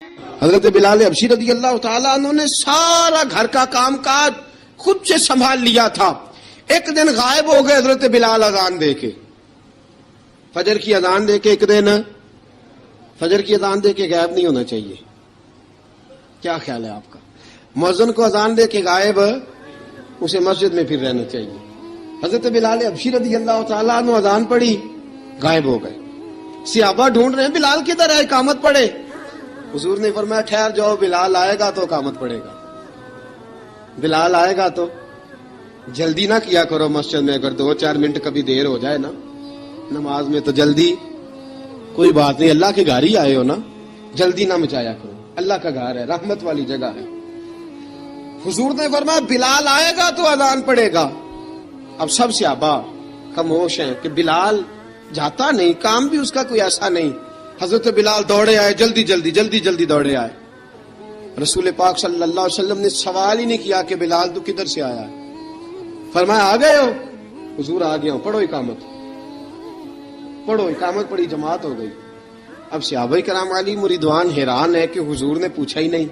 حضرت بلال حبشی رضی اللہ تعالیٰ عنہ نے سارا گھر کا کام کاج خود سے سنبھال لیا تھا. ایک دن غائب ہو گئے حضرت بلال اذان دے کے, فجر کی اذان دے کے. ایک دن فجر کی اذان دے کے غائب نہیں ہونا چاہیے. کیا خیال ہے آپ کا؟ مؤذن کو اذان دے کے غائب, اسے مسجد میں پھر رہنا چاہیے. حضرت بلال حبشی رضی اللہ تعالیٰ عنہ اذان پڑھی, غائب ہو گئے. صحابہ ڈھونڈ رہے ہیں بلال کدھر ہے, اقامت پڑھے. حضور نے فرمایا ٹھہر جاؤ, بلال آئے گا تو اقامت پڑھے گا. بلال آئے گا تو جلدی نہ کیا کرو مسجد میں. اگر 2-4 منٹ کبھی دیر ہو جائے نا نماز میں تو جلدی کوئی بات نہیں, اللہ کے گھر ہی آئے ہو نا, جلدی نہ مچایا کرو. اللہ کا گھر ہے, رحمت والی جگہ ہے. حضور نے فرمایا بلال آئے گا تو اذان پڑھے گا. اب سب صحابہ خاموش ہیں کہ بلال جاتا نہیں, کام بھی اس کا کوئی ایسا نہیں. حضرت بلال دوڑے آئے, جلدی دوڑے آئے. رسول پاک صلی اللہ علیہ وسلم نے سوال ہی نہیں کیا کہ بلال تو کدھر سے آیا ہے. فرمایا آ گئے ہو؟ حضور آ گیا ہوں. پڑھو اقامت, پڑھو اقامت. پڑھی, جماعت ہو گئی. اب صحابہ کرام علی مریدوان حیران ہے کہ حضور نے پوچھا ہی نہیں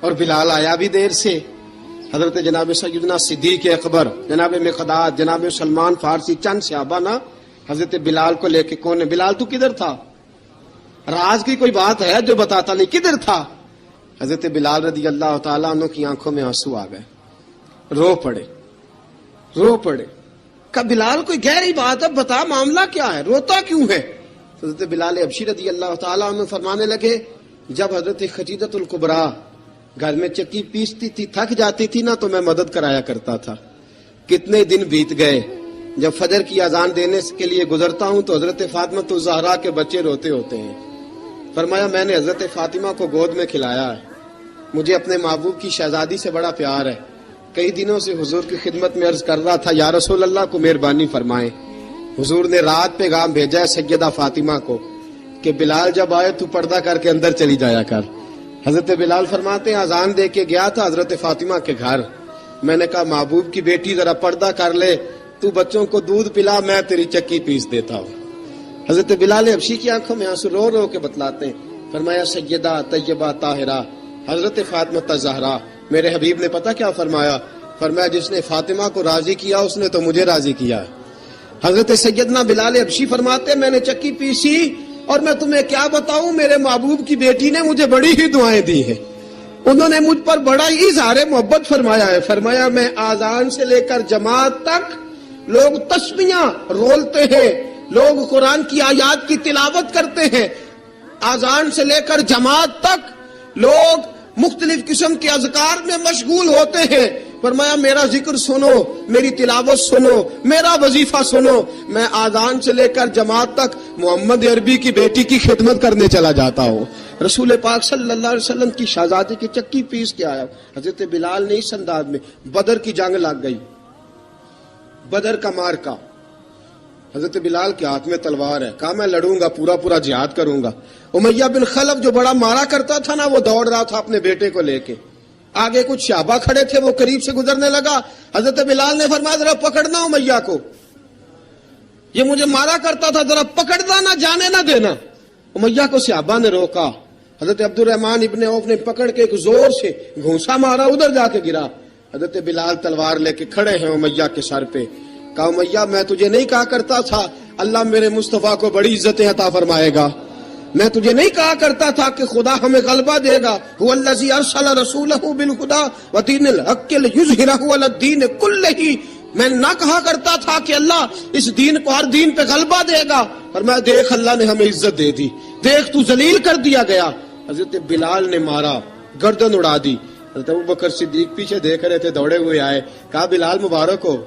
اور بلال آیا بھی دیر سے. حضرت جناب سیدنا صدیق اکبر, جناب مقداد, جناب سلمان فارسی, چند صحابہ نا حضرت بلال کو لے کے, کون ہے بلال تو کدھر تھا؟ راز کی کوئی بات ہے جو بتاتا نہیں, کدھر تھا؟ حضرت بلال رضی اللہ تعالیٰ عنہ کی آنکھوں میں آنسو آ گئے, رو پڑے. کہ بلال کوئی گہری بات ہے, بتا معاملہ کیا ہے, روتا کیوں ہے؟ حضرت بلال حبشی رضی اللہ تعالیٰ عنہ فرمانے لگے جب حضرت خدیجہ الکبریٰ گھر میں چکی پیستی تھی, تھک جاتی تھی نا تو میں مدد کرایا کرتا تھا. کتنے دن بیت گئے, جب فجر کی اذان دینے کے لیے گزرتا ہوں تو حضرت فاطمہ الزہرا کے بچے روتے ہوتے ہیں. فرمایا میں نے حضرت فاطمہ کو گود میں کھلایا ہے, مجھے اپنے محبوب کی شہزادی سے بڑا پیار ہے. کئی دنوں سے حضور کی خدمت میں عرض کر رہا تھا یا رسول اللہ کو مہربانی فرمائیں. حضور نے رات پیغام بھیجا ہے سیدہ فاطمہ کو کہ بلال جب آئے تو پردہ کر کے اندر چلی جایا کر. حضرت بلال فرماتے ہیں اذان دے کے گیا تھا حضرت فاطمہ کے گھر. میں نے کہا محبوب کی بیٹی ذرا پردہ کر لے, تو بچوں کو دودھ پلا, میں تیری چکی پیس دیتا ہوں. حضرت بلال حبشی کی آنکھوں میں آنسو رو رو کے بتلاتے ہیں. فرمایا سیدہ طیبہ طاہرہ حضرت فاطمہ الزہرا. میرے حبیب نے پتہ کیا فرمایا؟ فرمایا جس نے فاطمہ کو راضی کیا اس نے تو مجھے راضی کیا. حضرت سیدنا بلال حبشی فرماتے میں نے چکی پیسی اور میں تمہیں کیا بتاؤں, میرے محبوب کی بیٹی نے مجھے بڑی ہی دعائیں دی ہیں. انہوں نے مجھ پر بڑا ہی اظہار محبت فرمایا ہے. فرمایا میں آذان سے لے کر جماعت تک لوگ تسبیحاں رولتے ہیں, لوگ قرآن کی آیات کی تلاوت کرتے ہیں. آذان سے لے کر جماعت تک لوگ مختلف قسم کے اذکار میں مشغول ہوتے ہیں. فرمایا میرا ذکر سنو, میری تلاوت سنو, میرا وظیفہ سنو. میں آذان سے لے کر جماعت تک محمد عربی کی بیٹی کی خدمت کرنے چلا جاتا ہوں. رسول پاک صلی اللہ علیہ وسلم کی شہزادی کی چکی پیس کے آیا. حضرت بلال نے اس انداز میں, بدر کی جنگ لگ گئی, بدر کا مارکا, حضرت بلال کے ہاتھ میں تلوار ہے. کہا میں لڑوں گا, پورا جہاد کروں گا. امیہ بن خلف جو بڑا مارا کرتا تھا نا, وہ دوڑ رہا تھا اپنے بیٹے کو لے کے. آگے کچھ صحابہ کھڑے تھے, وہ قریب سے گزرنے لگا. حضرت بلال نے فرمایا ذرا پکڑنا امیہ کو, یہ مجھے مارا کرتا تھا, ذرا پکڑنا, نہ جانے نہ دینا. امیہ کو صحابہ نے روکا. حضرت عبد الرحمن ابن عوف نے پکڑ کے ایک زور سے گھونسا مارا, ادھر جا کے گرا. حضرت بلال تلوار لے کے کھڑے ہیں امیہ کے سر پہ. کہا امیہ میں تجھے نہیں کہا کرتا تھا اللہ میرے مصطفیٰ کو بڑی عزتیں عطا فرمائے گا؟ میں تجھے نہیں کہا کرتا تھا کہ خدا ہمیں غلبہ دے گا؟ هو الذی ارسل رسولہ بالہدی ودین الحق لیظہرہ علی الدین کلہ. میں نہ کہا کرتا تھا کہ اللہ اس دین کو ہر دین پہ غلبہ دے گا. فرمایا دیکھ اللہ نے ہمیں عزت دے دی, دیکھ تو ذلیل کر دیا گیا. حضرت بلال نے مارا, گردن اڑا دی. حضرت ابوبکر صدیق پیچھے دیکھ رہے تھے, دوڑے ہوئے آئے. کہا بلال مبارک ہو,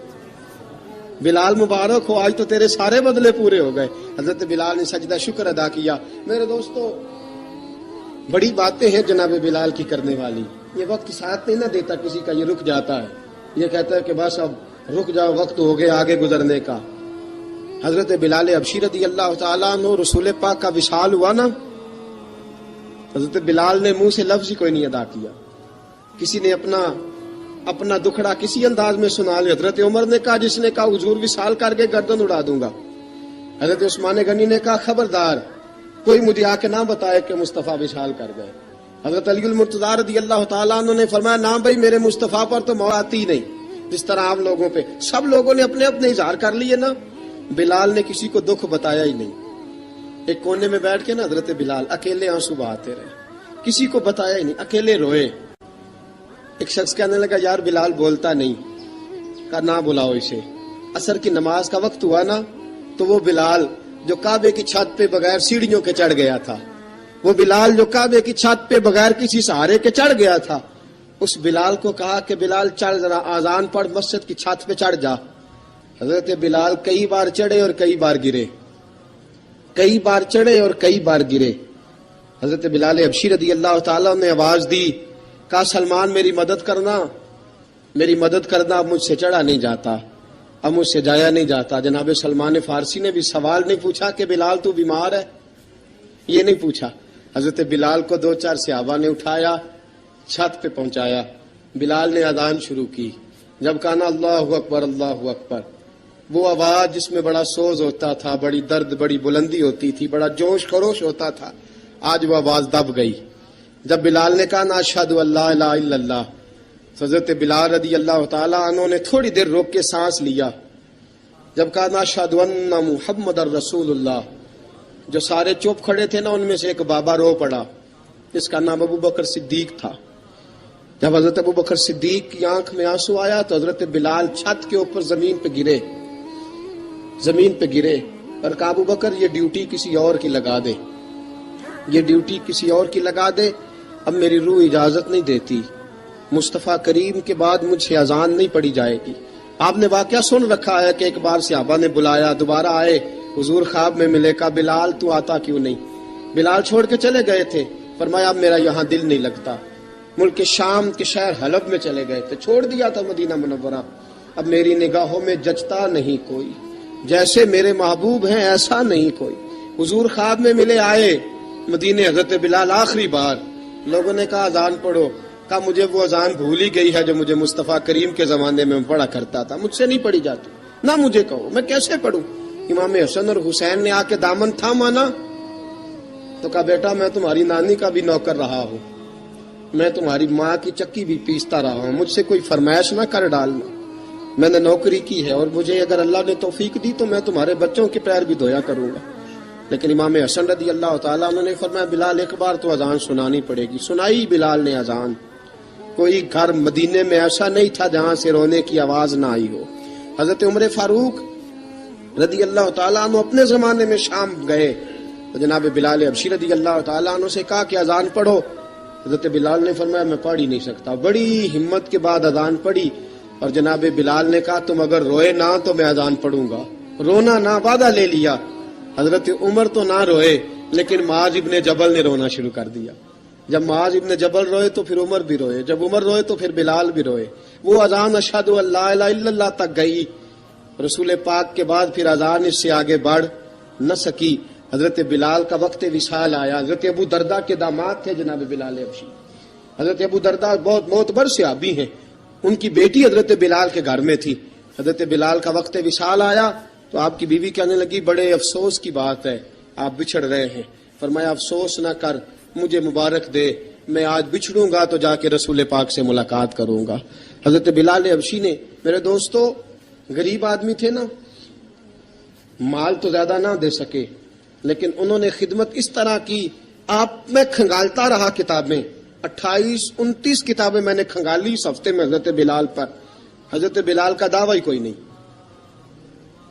بلال مبارک ہو, آج تو تیرے سارے بدلے پورے ہو گئے. حضرت بلال نے سجدہ شکر ادا کیا. میرے دوستو بڑی باتیں ہیں جناب بلال کی کرنے والی. یہ وقت ساتھ نہیں نہ دیتا کسی کا, یہ رک جاتا ہے, یہ کہتا ہے کہ بس اب رک جاؤ, وقت ہو گیا آگے گزرنے کا. حضرت بلال حبشی رضی اللہ تعالیٰ عنہ رسول پاک کا وصال ہوا نا, حضرت بلال نے منہ سے لفظ ہی کوئی نہیں ادا کیا. کسی نے اپنا دکھڑا کسی انداز میں سنا لیا. حضرت عمر نے کہا, جس نے کہا حضور وصال کر کے گردن اڑا دوں گا. حضرت عثمان غنی نے کہا خبردار کوئی مجھے آ کے نہ بتائے کہ مصطفیٰ وصال کر گئے. حضرت علی المرتضیٰ رضی اللہ تعالیٰ عنہ نے فرمایا نہ بھائی میرے مصطفیٰ پر تو موت آتی نہیں جس طرح آپ لوگوں پہ. سب لوگوں نے اپنے اپنے اظہار کر لیے نا. بلال نے کسی کو دکھ بتایا ہی نہیں. ایک کونے میں بیٹھ کے نا حضرت بلال اکیلے آنسو بہاتے رہے, کسی کو بتایا ہی نہیں, اکیلے روئے. ایک شخص کہنے لگا یار بلال بولتا نہیں. کہا نہ بلاؤ اسے. عصر کی نماز کا وقت ہوا نا تو وہ بلال جو کعبے کی چھت پہ بغیر سیڑھیوں کے چڑھ گیا تھا, وہ بلال جو کعبے کی چھت پہ بغیر کسی سہارے کے چڑھ گیا تھا, اس بلال کو کہا کہ بلال چڑھ ذرا آذان پڑھ, مسجد کی چھت پہ چڑھ جا. حضرت بلال کئی بار چڑھے اور کئی بار گرے, کئی بار چڑھے اور کئی بار گرے. حضرت بلال حبشی رضی اللہ تعالیٰ نے آواز دی, کہا سلمان میری مدد کرنا, میری مدد کرنا, اب مجھ سے چڑھا نہیں جاتا, اب مجھ سے جایا نہیں جاتا. جناب سلمان فارسی نے بھی سوال نہیں پوچھا کہ بلال تو بیمار ہے, یہ نہیں پوچھا. حضرت بلال کو 2-4 صحابہ نے اٹھایا, چھت پہ پہنچایا. بلال نے اذان شروع کی. جب کہا نا اللہ اکبر اللہ اکبر, وہ آواز جس میں بڑا سوز ہوتا تھا, بڑی درد, بڑی بلندی ہوتی تھی, بڑا جوش خروش ہوتا تھا, آج وہ آواز دب گئی. جب بلال نے کہا نا اشہد ان لا الہ الا اللہ, حضرت بلال رضی اللہ تعالیٰ عنہ نے تھوڑی دیر روک کے سانس لیا. جب کہا نا اشہد ان محمد الرسول اللہ, جو سارے چپ کھڑے تھے نا ان میں سے ایک بابا رو پڑا, جس کا نام ابو بکر صدیق تھا. جب حضرت ابو بکر صدیق کی آنکھ میں آنسو آیا تو حضرت بلال چھت کے اوپر زمین پہ گرے, زمین پہ گرے اور کہا ابو بکر یہ ڈیوٹی کسی اور کی لگا دے, یہ ڈیوٹی کسی اور کی لگا دے, اب میری روح اجازت نہیں دیتی, مصطفیٰ کریم کے بعد مجھ سے اذان نہیں پڑی جائے گی. آپ نے واقعہ سن رکھا ہے کہ ایک بار صحابہ نے بلایا, دوبارہ آئے, حضور خواب میں ملے, کہا بلال تو آتا کیوں نہیں. بلال چھوڑ کے چلے گئے تھے, فرمایا اب میرا یہاں دل نہیں لگتا. ملک شام کے شہر حلب میں چلے گئے تھے, چھوڑ دیا تھا مدینہ منورہ, اب میری نگاہوں میں جچتا نہیں کوئی, جیسے میرے محبوب ہیں ایسا نہیں کوئی. حضور خواب میں ملے, آئے مدینے. حضرت بلال آخری بار, لوگوں نے کہا اذان پڑھو, کہا مجھے وہ اذان بھول ہی گئی ہے جو مجھے مصطفیٰ کریم کے زمانے میں پڑھا کرتا تھا, مجھ سے نہیں پڑھی جاتی, نہ مجھے کہو, میں کیسے پڑھوں. امام حسن اور حسین نے آ کے دامن تھاما نا تو کہا بیٹا میں تمہاری نانی کا بھی نوکر رہا ہوں, میں تمہاری ماں کی چکی بھی پیستا رہا ہوں, مجھ سے کوئی فرمائش نہ کر ڈالنا, میں نے نوکری کی ہے اور مجھے اگر اللہ نے توفیق دی تو میں تمہارے بچوں کے پیر بھی دھویا کروں گا. لیکن امام حسن رضی اللہ تعالیٰ انہوں نے فرمایا بلال ایک بار تو اذان سنانی پڑے گی. سنائی بلال نے اذان. کوئی گھر مدینے میں ایسا نہیں تھا جہاں سے رونے کی آواز نہ آئی ہو. حضرت عمر فاروق رضی اللہ تعالیٰ عنہ اپنے زمانے میں شام گئے تو جناب بلال حبشی رضی اللہ تعالیٰ عنہ سے کہا کہ اذان پڑھو. حضرت بلال نے فرمایا میں پڑھ ہی نہیں سکتا. بڑی ہمت کے بعد اذان پڑھی اور جناب بلال نے کہا تم اگر روئے نہ تو میں اذان پڑھوں گا. رونا نہ, وعدہ لے لیا. حضرت عمر تو نہ روئے لیکن معاذ ابن جبل نے رونا شروع کر دیا. جب معاذ ابن جبل روئے تو پھر عمر بھی روئے, جب عمر روئے تو پھر بلال بھی روئے. وہ اذان اشہد ان لا الہ الا اللہ تک گئی. رسول پاک کے بعد پھر اذان اس سے آگے بڑھ نہ سکی. حضرت بلال کا وقت وصال آیا. حضرت ابو درداء کے داماد تھے جناب بلال حبشی. حضرت ابو درداء بہت معتبر صحابی ہیں, ان کی بیٹی حضرت بلال کے گھر میں تھی. حضرت بلال کا وقت وصال آیا تو آپ کی بیوی کہنے لگی بڑے افسوس کی بات ہے, آپ بچھڑ رہے ہیں. فرمایا افسوس نہ کر, مجھے مبارک دے, میں آج بچھڑوں گا تو جا کے رسول پاک سے ملاقات کروں گا. حضرت بلال حبشی نے, میرے دوستو, غریب آدمی تھے نا, مال تو زیادہ نہ دے سکے لیکن انہوں نے خدمت اس طرح کی. آپ میں کھنگالتا رہا کتابیں, 28-29 کتابیں میں نے کھنگالی اس ہفتے میں حضرت بلال پر. حضرت بلال کا دعویٰ ہی کوئی نہیں.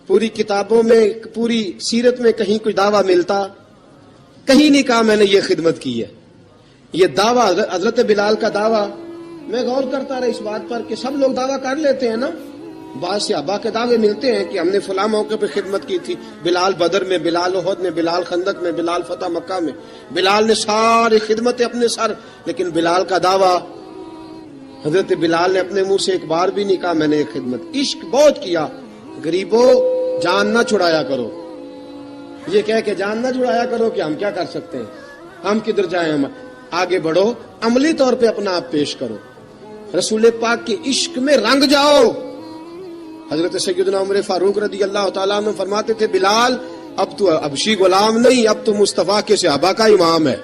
پوری کتابوں میں, پوری سیرت میں کہیں کوئی دعویٰ ملتا؟ کہیں نہیں کہا میں نے یہ خدمت کی ہے. یہ دعویٰ حضرت بلال کا دعویٰ, میں غور کرتا رہا اس بات پر کہ سب لوگ دعویٰ کر لیتے ہیں نا, بعض صحابہ کے دعوے ملتے ہیں کہ ہم نے فلاں موقع پہ خدمت کی تھی, بلال بدر میں, بلال احد میں, بلال خندق میں, بلال فتح مکہ میں, بلال نے ساری خدمتیں اپنے سر. لیکن بلال کا دعویٰ, حضرت بلال نے اپنے منہ سے ایک بار بھی نہیں کہا میں نے یہ خدمت. عشق بہت کیا. غریبوں جان نہ چھڑایا کرو, یہ کہہ کے جان نہ چھڑایا کرو کہ ہم کیا کر سکتے ہیں, ہم کدھر جائیں, ہم آگے بڑھو, عملی طور پہ اپنا آپ پیش کرو, رسول پاک کے عشق میں رنگ جاؤ. حضرت سیدنا عمر فاروق رضی اللہ تعالیٰ عنہ فرماتے تھے بلال اب تو حبشی غلام نہیں, اب تو مصطفیٰ کے صحابہ کا امام ہے.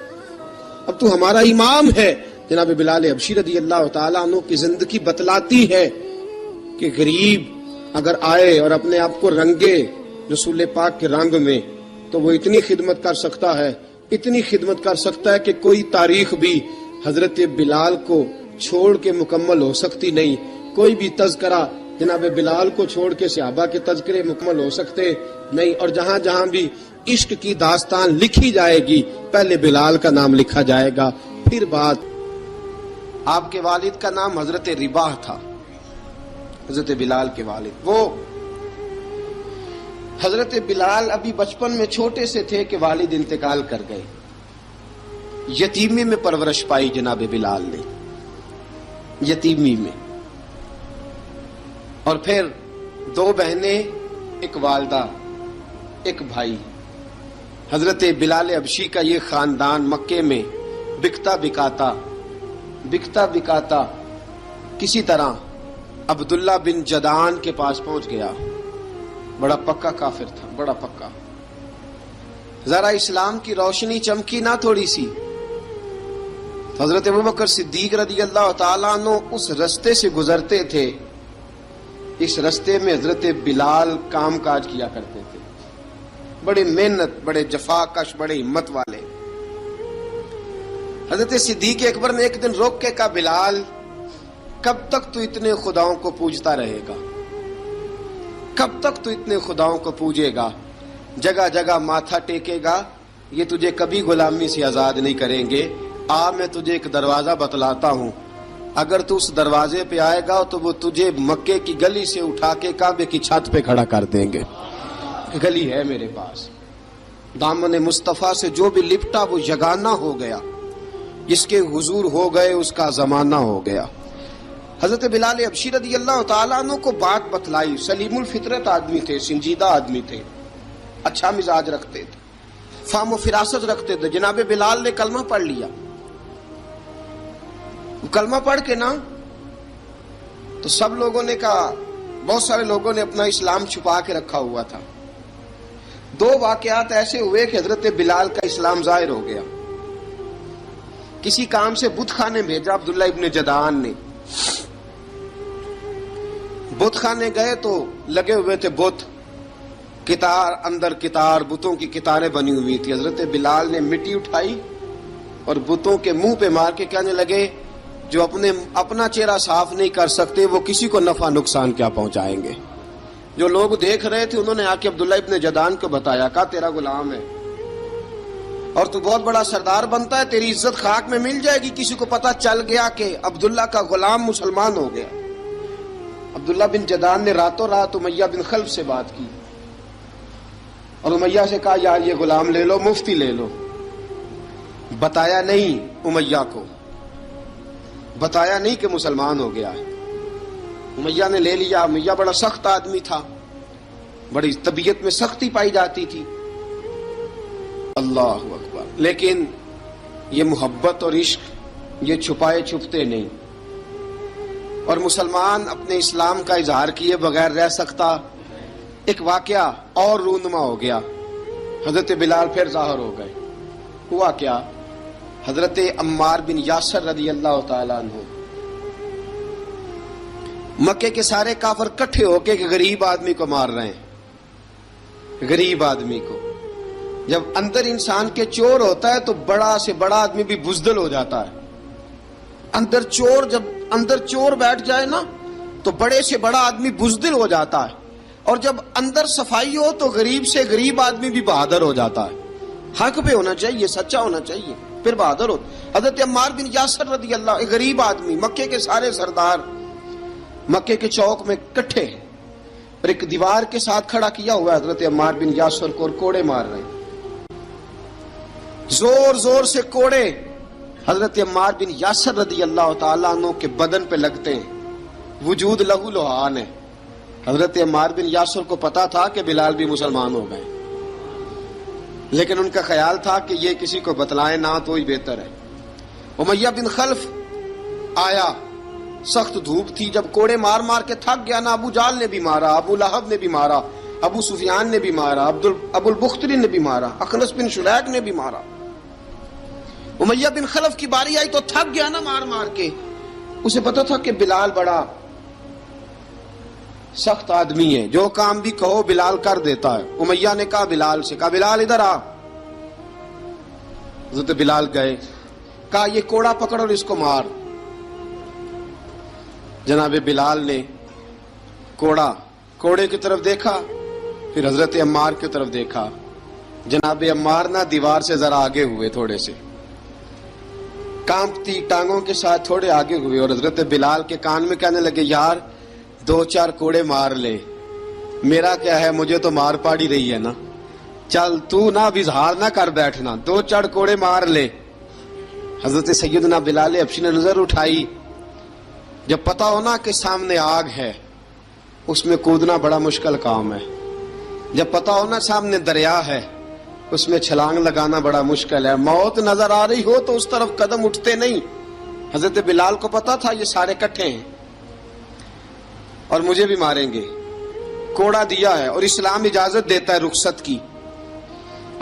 اب تو ہمارا امام ہے. جناب بلال حبشی رضی اللہ تعالیٰ عنہ کی زندگی بتلاتی ہے کہ غریب اگر آئے اور اپنے آپ کو رنگے رسول پاک کے رنگ میں تو وہ اتنی خدمت کر سکتا ہے، اتنی خدمت کر سکتا ہے کہ کوئی تاریخ بھی حضرت بلال کو چھوڑ کے مکمل ہو سکتی نہیں. کوئی بھی تذکرہ جناب بلال کو چھوڑ کے صحابہ کے تذکرے مکمل ہو سکتے نہیں. اور جہاں جہاں بھی عشق کی داستان لکھی جائے گی پہلے بلال کا نام لکھا جائے گا، پھر بات. آپ کے والد کا نام حضرت رباح تھا، حضرت بلال کے والد. وہ حضرت بلال ابھی بچپن میں چھوٹے سے تھے کہ والد انتقال کر گئے. یتیمی میں پرورش پائی جناب بلال نے، یتیمی میں. اور پھر 2 بہنیں، ایک والدہ، ایک بھائی. حضرت بلال حبشی کا یہ خاندان مکے میں بکتا بکاتا کسی طرح عبداللہ بن جدعان کے پاس پہنچ گیا. بڑا پکا کافر تھا، بڑا پکا. ذرا اسلام کی روشنی چمکی نہ تھوڑی سی، حضرت ابوبکر صدیق رضی اللہ تعالیٰ عنہ اس رستے سے گزرتے تھے. اس رستے میں حضرت بلال کام کاج کیا کرتے تھے، بڑے محنت، بڑے جفاکش، بڑے ہمت والے. حضرت صدیق اکبر نے ایک دن روک کے کہا، بلال کب تک تو اتنے خداؤں کو پوجتا رہے گا؟ کب تک تو اتنے خداؤں کو پوجے گا، جگہ جگہ ماتھا ٹیکے گا؟ یہ تجھے کبھی غلامی سے آزاد نہیں کریں گے. میں تجھے ایک دروازہ بتلاتا ہوں، اگر تو اس دروازے پہ آئے گا تو وہ تجھے مکے کی گلی سے اٹھا کے کعبے کی چھت پہ کھڑا کر دیں گے. گلی ہے میرے پاس، دامن مصطفیٰ سے جو بھی لپٹا وہ یگانہ ہو گیا، جس کے حضور ہو گئے اس کا زمانہ ہو گیا. حضرت بلال حبشی رضی اللہ تعالیٰ عنہ کو بات بتلائی. سلیم الفطرت آدمی تھے، سنجیدہ آدمی تھے، اچھا مزاج رکھتے تھے، فہم و فراست رکھتے تھے. جناب بلال نے کلمہ پڑھ لیا. کلمہ پڑھ کے نا تو سب لوگوں نے کہا، بہت سارے لوگوں نے اپنا اسلام چھپا کے رکھا ہوا تھا. 2 واقعات ایسے ہوئے کہ حضرت بلال کا اسلام ظاہر ہو گیا. کسی کام سے بت خانے بھیجا عبداللہ ابن جدعان نے. بت خانے گئے تو لگے ہوئے تھے بت، کتار اندر کتار، بتوں کی کتاریں بنی ہوئی تھی. حضرت بلال نے مٹی اٹھائی اور بتوں کے منہ پہ مار کے کہنے لگے، جو اپنا چہرہ صاف نہیں کر سکتے وہ کسی کو نفع نقصان کیا پہنچائیں گے. جو لوگ دیکھ رہے تھے انہوں نے آ کے عبداللہ ابن جدعان کو بتایا، کہا تیرا غلام ہے اور تو بہت بڑا سردار بنتا ہے، تیری عزت خاک میں مل جائے گی. کسی کو پتا چل گیا کہ عبداللہ کا غلام مسلمان ہو گیا. عبداللہ بن جدعان نے راتوں رات امیہ بن خلف سے بات کی اور امیہ سے کہا، یار یہ غلام لے لو، مفتی لے لو. بتایا نہیں امیہ کو، بتایا نہیں کہ مسلمان ہو گیا ہے. امیہ نے لے لیا. امیہ بڑا سخت آدمی تھا، بڑی طبیعت میں سختی پائی جاتی تھی. اللہ اکبر. لیکن یہ محبت اور عشق یہ چھپائے چھپتے نہیں، اور مسلمان اپنے اسلام کا اظہار کیے بغیر رہ سکتا. ایک واقعہ اور رونما ہو گیا. حضرت بلال پھر ظاہر ہو گئے. ہوا کیا؟ حضرت عمار بن یاسر رضی اللہ تعالیٰ عنہ، مکے کے سارے کافر کٹھے ہو کے غریب آدمی کو مار رہے ہیں. غریب آدمی کو جب اندر انسان کے چور ہوتا ہے تو بڑا سے بڑا آدمی بھی بزدل ہو جاتا ہے. جب اندر چور بیٹھ جائے نا تو بڑے سے بڑا آدمی بزدل ہو جاتا ہے، اور جب اندر صفائی ہو تو غریب سے غریب آدمی بھی بہادر ہو جاتا ہے. حق پہ ہونا چاہیے، سچا ہونا چاہیے، پھر بہادر ہوتا. حضرت عمار بن یاسر رضی اللہ، ایک غریب آدمی، مکے کے سارے سردار مکے کے چوک میں کٹھے ہیں اور ایک دیوار کے ساتھ کھڑا کیا ہوا ہے حضرت عمار بن یاسر کو، اور کوڑے مار رہے ہیں، زور زور سے کوڑے حضرت عمار بن یاسر رضی اللہ تعالیٰ عنہ کے بدن پہ لگتے ہیں. وجود لہو لہان ہے. حضرت عمار بن یاسر کو پتا تھا کہ بلال بھی مسلمان ہو گئے، لیکن ان کا خیال تھا کہ یہ کسی کو بتلائیں نہ تو ہی بہتر ہے. امیہ بن خلف آیا، سخت دھوپ تھی. جب کوڑے مار مار کے تھک گیا نا، ابو جال نے بھی مارا، ابو لہب نے بھی مارا، ابو سفیان نے بھی مارا، ابو البختری نے بھی مارا، اخنس بن شریک نے بھی مارا. امیہ بن خلف کی باری آئی تو تھک گیا نا مار مار کے، اسے پتا تھا کہ بلال بڑا سخت آدمی ہے، جو کام بھی کہو بلال کر دیتا ہے۔ امیہ نے کہا بلال سے، کہا بلال ادھر آ۔ حضرت بلال گئے، کہا یہ کوڑا پکڑ اور اس کو مار۔ جناب بلال نے کوڑے کی طرف دیکھا، پھر حضرت عمار کی طرف دیکھا۔ جناب عمار نہ دیوار سے ذرا آگے ہوئے، تھوڑے سے کانپتی ٹانگوں کے ساتھ تھوڑے آگے ہوئے، اور حضرت بلال کے کان میں کہنے لگے یار 2-4 کوڑے مار لے، میرا کیا ہے، مجھے تو مار پاڑی رہی ہے نا، چل تو نہ اب اظہار نہ کر بیٹھنا، 2-4 کوڑے مار لے۔ حضرت سیدنا بلال حبشی نے نظر اٹھائی، جب پتا ہونا کہ سامنے آگ ہے اس میں کودنا بڑا مشکل کام ہے، جب پتا ہونا سامنے دریا ہے اس میں چھلانگ لگانا بڑا مشکل ہے، موت نظر آ رہی ہو تو اس طرف قدم اٹھتے نہیں۔ حضرت بلال کو پتا تھا یہ سارے کٹھے ہیں اور مجھے بھی ماریں گے، کوڑا دیا ہے اور اسلام اجازت دیتا ہے رخصت کی۔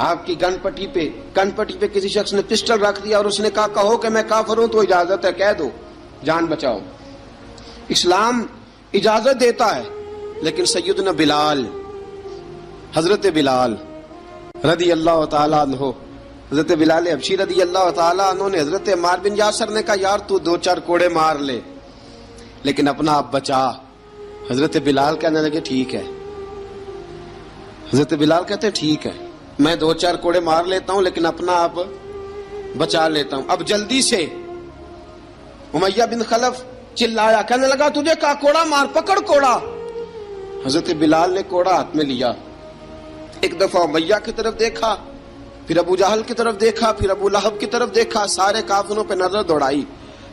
آپ کی گن پٹی پہ کسی شخص نے پسٹل رکھ دیا اور اس نے کہا کہو کہ میں کافر ہوں تو اجازت ہے، کہہ دو، جان بچاؤ، اسلام اجازت دیتا ہے۔ لیکن سیدنا بلال، حضرت بلال رضی اللہ تعالیٰ عنہ، حضرت بلال حبشی رضی اللہ تعالیٰ عنہ نے حضرت عمار بن یاسر نے کہا یار تو 2-4 کوڑے مار لے لیکن اپنا آپ بچا۔ حضرت بلال کہنے لگے ٹھیک ہے، حضرت بلال کہتے ہیں ٹھیک ہے، میں 2-4 کوڑے مار لیتا ہوں لیکن اپنا آپ بچا لیتا ہوں۔ اب جلدی سے امیہ بن خلف چلایا، کہنے لگا تجھے کہا کوڑا مار، پکڑ کوڑا۔ حضرت بلال نے کوڑا ہاتھ میں لیا، ایک دفعہ امیہ کی طرف دیکھا، پھر ابو جہل کی طرف دیکھا، پھر ابو لہب کی طرف دیکھا، سارے کافروں پہ نظر دوڑائی،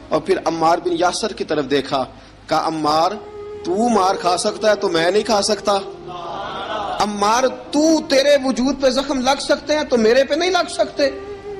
اور پھر عمار بن یاسر کی طرف دیکھا، کہا عمار تو مار کھا سکتا ہے تو میں نہیں کھا سکتا، عمار تیرے وجود پہ زخم لگ سکتے ہیں تو میرے پہ نہیں لگ سکتے،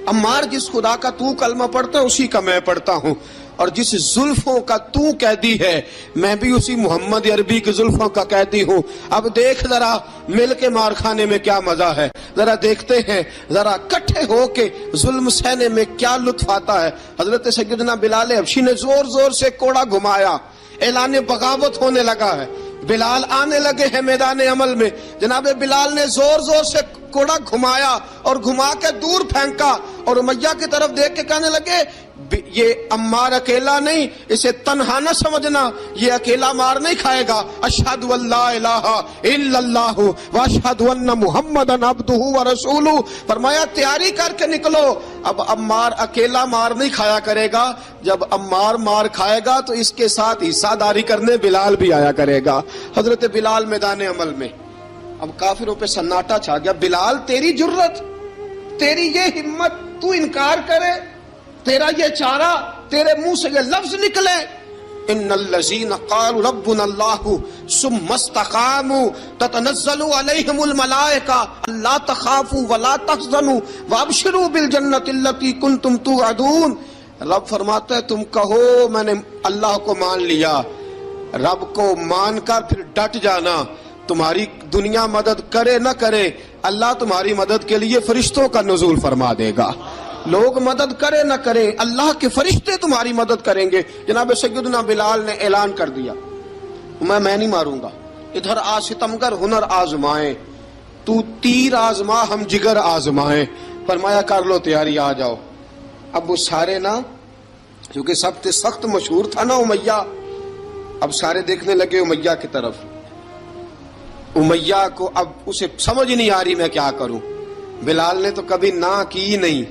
عمار جس خدا کا تو کلمہ پڑھتا ہے اسی کا میں پڑھتا ہوں، اور جس زلفوں کا تو قیدی ہے میں بھی اسی محمد عربی کی زلفوں کا قیدی ہوں۔ اب دیکھ ذرا مل کے مار کھانے میں کیا مزہ ہے، ذرا دیکھتے ہیں ذرا کٹھے ہو کے ظلم سہنے میں کیا لطف آتا ہے۔ حضرت سیدنا بلال حبشی نے زور زور سے کوڑا گھمایا، اعلان بغاوت ہونے لگا ہے، بلال آنے لگے ہیں میدان عمل میں۔ جناب بلال نے زور زور سے کوڑا گھمایا اور گھما کے دور پھینکا، اور امیہ کی طرف دیکھ کے کہنے لگے یہ عمار اکیلا نہیں، اسے تنہا نہ سمجھنا، یہ اکیلا مار نہیں کھائے گا۔ اشہد ان لا الہ الا اللہ واشہد ان محمدن عبدہ ورسولہ، فرمایا تیاری کر کے نکلو، اب عمار اکیلا مار نہیں کھایا کرے گا، جب عمار مار کھائے گا تو اس کے ساتھ حصہ داری کرنے بلال بھی آیا کرے گا۔ حضرت بلال میدان عمل میں، اب کافروں پہ سناٹا چھا گیا۔ بلال تیری جرت، تیری یہ ہمت، تو انکار کرے، تیرا یہ چارہ، تیرے منہ سے یہ لفظ نکلے، ان الذین قالوا ربنا اللہ ثم استقاموا تتنزل علیہم الملائکہ الا تخافوا ولا تحزنوا وابشروا بالجنۃ التی کنتم توعدون۔ رب فرماتا ہے تم کہو میں نے اللہ کو مان لیا، رب کو مان کر پھر ڈٹ جانا، تمہاری دنیا مدد کرے نہ کرے اللہ تمہاری مدد کے لیے فرشتوں کا نزول فرما دے گا، لوگ مدد کرے نہ کرے اللہ کے فرشتے تمہاری مدد کریں گے۔ جناب سیدنا بلال نے اعلان کر دیا میں نہیں ماروں گا، ادھر آ ستمگر ہنر آزمائیں، تو تیر آزما ہم جگر آزمائیں، فرمایا کر لو تیاری آ جاؤ۔ اب وہ سارے نا، کیونکہ سب سے سخت مشہور تھا نا امیہ، اب سارے دیکھنے لگے امیہ کی طرف۔ امیہ کو اب اسے سمجھ نہیں آ رہی میں کیا کروں، بلال نے تو کبھی نہ کی نہیں،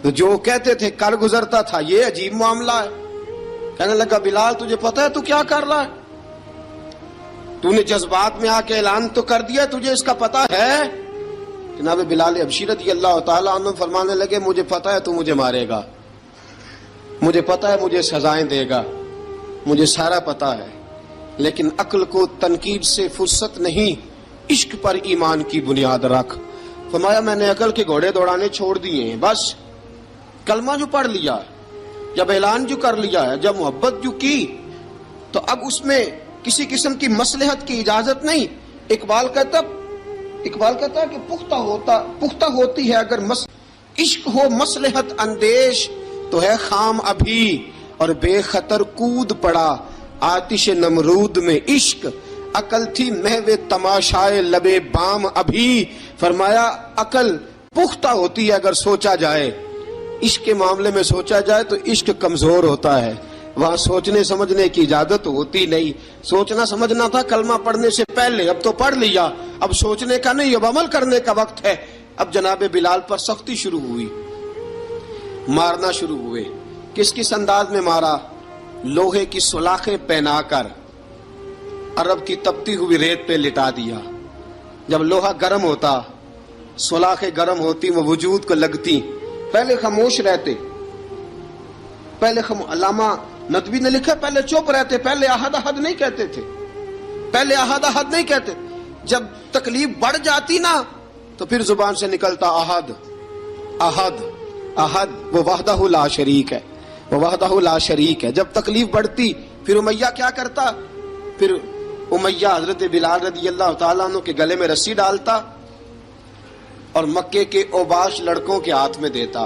تو جو کہتے تھے کر گزرتا تھا، یہ عجیب معاملہ ہے۔ کہنے لگا بلال تجھے پتا ہے تو کیا کر رہا ہے، تو نے جذبات میں آ کے اعلان تو کر دیا، تجھے اس کا پتا ہے؟ جناب بلال حبشی رضی اللہ تعالیٰ عنہ فرمانے لگے مجھے پتا ہے تو مجھے مارے گا، مجھے پتا ہے مجھے سزائیں دے گا، مجھے سارا پتا ہے، لیکن عقل کو تنقید سے فرصت نہیں، عشق پر ایمان کی بنیاد رکھ۔ فرمایا میں نے عقل کے گھوڑے دوڑانے چھوڑ دیے ہیں، بس کلمہ جو پڑھ لیا ہے، جب اعلان جو کر لیا ہے، جب محبت جو کی، تو اب اس میں کسی قسم کی مصلحت کی اجازت نہیں۔ اقبال کہتا کہ پختہ ہوتی ہے اگر عشق ہو مصلحت اندیش تو ہے خام ابھی، اور بے خطر کود پڑا آتش نمرود میں عشق، عقل تھی محو تماشائے لبے بام ابھی۔ فرمایا عقل پختہ ہوتی ہے اگر سوچا جائے، عشق کے معاملے میں سوچا جائے تو عشق کمزور ہوتا ہے، وہاں سوچنے سمجھنے کی اجازت ہوتی نہیں۔ سوچنا سمجھنا تھا کلمہ پڑھنے سے پہلے، اب تو پڑھ لیا، اب سوچنے کا نہیں، اب عمل کرنے کا وقت ہے۔ اب جناب بلال پر سختی شروع ہوئی، مارنا شروع ہوئے۔ کس کس انداز میں مارا؟ لوہے کی سلاخیں پہنا کر عرب کی تپتی ہوئی ریت پہ لٹا دیا۔ جب لوہا گرم ہوتا، سلاخیں گرم ہوتی، وہ وجود کو لگتی، پہلے خاموش رہتے، پہلے علامہ ندوی نے لکھا پہلے چپ رہتے، پہلے احد احد نہیں کہتے تھے، پہلے احد احد نہیں کہتے، جب تکلیف بڑھ جاتی نا تو پھر زبان سے نکلتا احد احد احد، وہ وحدہ لا شریک ہے، وہ وحدہ لا شریک ہے۔ جب تکلیف بڑھتی پھر امیہ کیا کرتا؟ پھر امیہ حضرت بلال رضی اللہ تعالیٰ عنہ کے گلے میں رسی ڈالتا اور مکے کے اوباش لڑکوں کے ہاتھ میں دیتا۔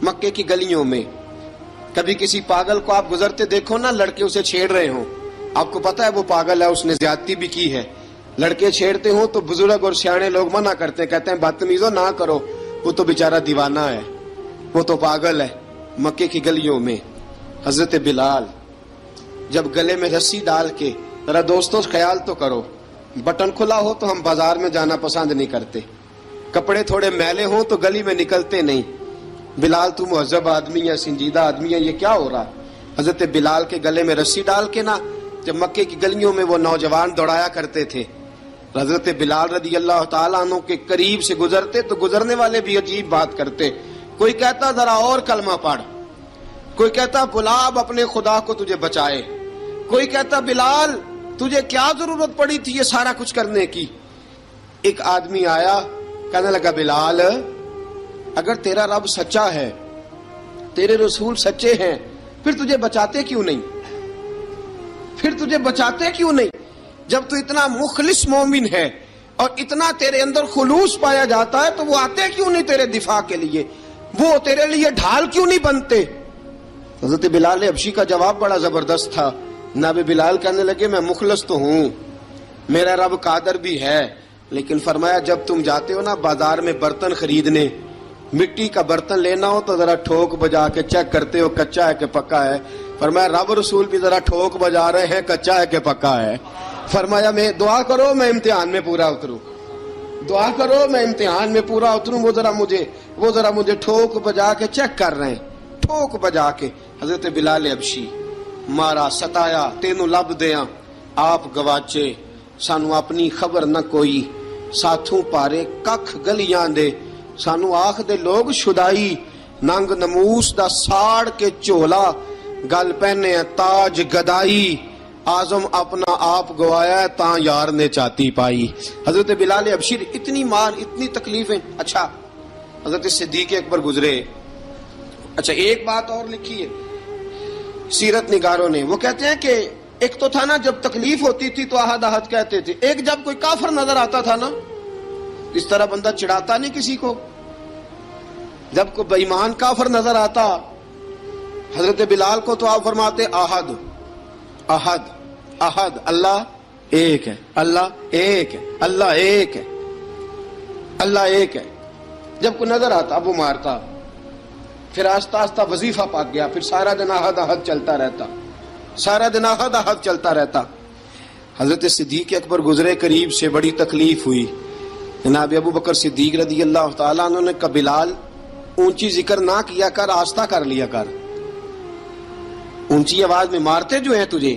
مکے کی گلیوں میں کبھی کسی پاگل کو آپ گزرتے دیکھو نا، لڑکے اسے چھیڑ رہے ہوں، آپ کو پتا ہے وہ پاگل ہے، اس نے زیادتی بھی کی ہے، لڑکے چھیڑتے ہوں تو بزرگ اور سیانے لوگ منع کرتے ہیں، کہتے ہیں بدتمیزوں نہ کرو، وہ تو بیچارہ دیوانہ ہے، وہ تو پاگل ہے۔ مکے کی گلیوں میں حضرت بلال جب گلے میں رسی ڈال کے، ذرا دوستوں خیال تو کرو، بٹن کھلا ہو تو ہم بازار میں جانا پسند نہیں کرتے، کپڑے تھوڑے میلے ہوں تو گلی میں نکلتے نہیں۔ بلال تو مہذب آدمی ہے، سنجیدہ آدمی ہے، یہ کیا ہو رہا؟ حضرت بلال کے گلے میں رسی ڈال کے نا جب مکے کی گلیوں میں وہ نوجوان دوڑایا کرتے تھے، حضرت بلال رضی اللہ تعالیٰ عنہ کے قریب سے گزرتے تو گزرنے والے بھی عجیب بات کرتے، کوئی کہتا ذرا اور کلمہ پڑھ، کوئی کہتا بلا اب اپنے خدا کو تجھے بچائے، کوئی کہتا بلال تجھے کیا ضرورت پڑی تھی یہ سارا کچھ کرنے کی۔ ایک آدمی آیا کہنے لگا بلال اگر تیرا رب سچا ہے، تیرے رسول سچے ہیں، پھر تجھے بچاتے کیوں نہیں؟ پھر تجھے بچاتے کیوں نہیں؟ جب تو اتنا مخلص مومن ہے اور اتنا تیرے اندر خلوص پایا جاتا ہے تو وہ آتے کیوں نہیں تیرے دفاع کے لیے؟ وہ تیرے لیے ڈھال کیوں نہیں بنتے؟ حضرت بلال حبشی کا جواب بڑا زبردست تھا۔ جناب بلال کہنے لگے میں مخلص تو ہوں، میرا رب قادر بھی ہے، لیکن فرمایا جب تم جاتے ہو نا بازار میں برتن خریدنے، مٹی کا برتن لینا ہو تو ذرا ٹھوک بجا کے چیک کرتے ہو کچا ہے کہ پکا ہے۔ فرمایا رب رسول بھی ذرا ٹھوک بجا رہے ہیں کچا ہے کہ پکا ہے۔ فرمایا میں دعا کرو میں امتحان میں پورا اتروں، دعا کرو میں امتحان میں پورا اتروں، وہ ذرا مجھے ٹھوک بجا کے چیک کر رہے ہیں، ٹھوک بجا کے۔ حضرت بلال حبشی مارا ستایا تینوں لب دیاں آپ گواچے، سانو اپنی خبر نہ کوئی، ساتھوں پارے ککھ گلیاں دے، سانو آخ دے لوگ شدائی، ننگ نموس دا ساڑ کے چولا، گل پہنے تاج گدائی، آزم اپنا آپ گوایا ہے تاں یار نے چاتی پائی۔ حضرت بلال حبشی اتنی مار اتنی تکلیفیں۔ اچھا حضرت صدیق اکبر گزرے۔ اچھا ایک بات اور لکھی ہے سیرت نگاروں نے، وہ کہتے ہیں کہ ایک تو تھا نا جب تکلیف ہوتی تھی تو احد احد کہتے تھے، ایک جب کوئی کافر نظر آتا تھا نا اس طرح بندہ چڑھاتا نہیں کسی کو، جب کوئی بے ایمان کافر نظر آتا حضرت بلال کو تو آپ فرماتے احد احد احد، اللہ ایک ہے، اللہ ایک ہے، اللہ ایک ہے، اللہ ایک ہے۔ جب کوئی نظر آتا اب وہ مارتا، پھر آہستہ آہستہ وظیفہ پاک گیا، پھر سارا دن احد احد چلتا رہتا، سارا دن احد احد چلتا رہتا۔ حضرت صدیق اکبر گزرے قریب سے، بڑی تکلیف ہوئی۔ جناب ابو بکر صدیق رضی اللہ تعالیٰ عنہ نے کہا بلال اونچی ذکر نہ کیا کر، آہستہ کر لیا کر، اونچی آواز میں مارتے جو ہیں تجھے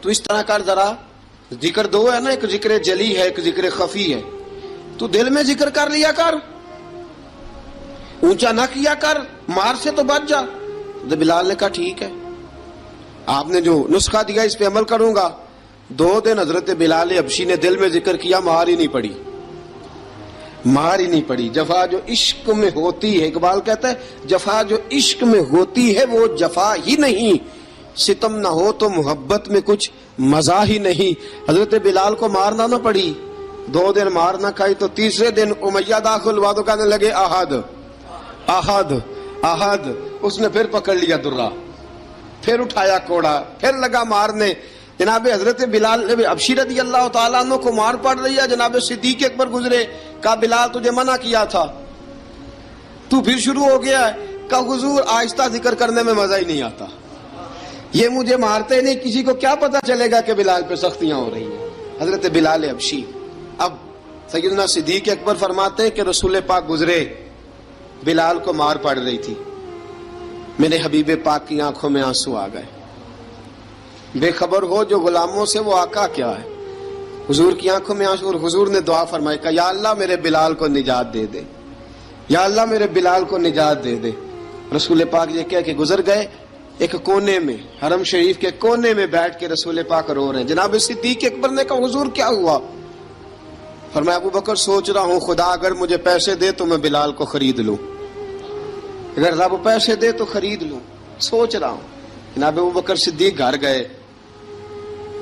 تو اس طرح کر، ذرا ذکر دو ہے نا، ایک ذکر جلی ہے ایک ذکر خفی ہے، تو دل میں ذکر کر لیا کر، اونچا نہ کیا کر، مار سے تو بچ جا۔ تو بلال نے کہا ٹھیک ہے، آپ نے جو نسخہ دیا اس پہ عمل کروں گا۔ 2 دن حضرت بلال حبشی نے دل میں ذکر کیا، مار ہی نہیں پڑی، مار ہی نہیں پڑی۔ جفا جو عشق میں ہوتی ہے، اقبال کہتا ہے جفا جو عشق میں ہوتی ہے وہ جفا ہی نہیں، ستم نہ ہو تو محبت میں کچھ مزہ ہی نہیں۔ حضرت بلال کو مارنا نہ پڑی، 2 دن مار نہ کھائی تو تیسرے دن امیہ داخل ہوا تو کہنے لگے احد ahad ahad. اس نے پھر پکڑ لیا درہ، پھر اٹھایا کوڑا، پھر لگا مارنے. جناب حضرت بلال حبشی رضی اللہ تعالیٰ عنہ کو مار پڑ رہی ہے. جناب صدیق اکبر گزرے، کہا بلال تجھے منع کیا تھا، تو پھر شروع ہو گیا ہے. کہا حضور آہستہ ذکر کرنے میں مزہ ہی نہیں آتا، یہ مجھے مارتے نہیں، کسی کو کیا پتا چلے گا کہ بلال پہ سختیاں ہو رہی ہیں. حضرت بلال حبشی. اب سیدنا صدیق اکبر فرماتے ہیں کہ رسول پاک گزرے، بلال کو مار پڑ رہی تھی، میرے حبیب پاک کی آنکھوں میں آنسو آ گئے. بے خبر ہو جو غلاموں سے وہ آقا کیا ہے. حضور کی آنکھوں میں آنسو، اور حضور نے دعا فرمائی کہ یا اللہ میرے بلال کو نجات دے دے، یا اللہ میرے بلال کو نجات دے دے. رسول پاک یہ کہہ کے گزر گئے. ایک کونے میں، حرم شریف کے کونے میں بیٹھ کے رسول پاک رو رہے ہیں. جناب صدیق اکبر نے کہا حضور کیا ہوا؟ فرمایا ابو بکر سوچ رہا ہوں خدا اگر مجھے پیسے دے تو میں بلال کو خرید لوں، اگر رب پیسے دے تو خرید لوں، سوچ رہا ہوں. جناب ابو بکر صدیق گھر گئے،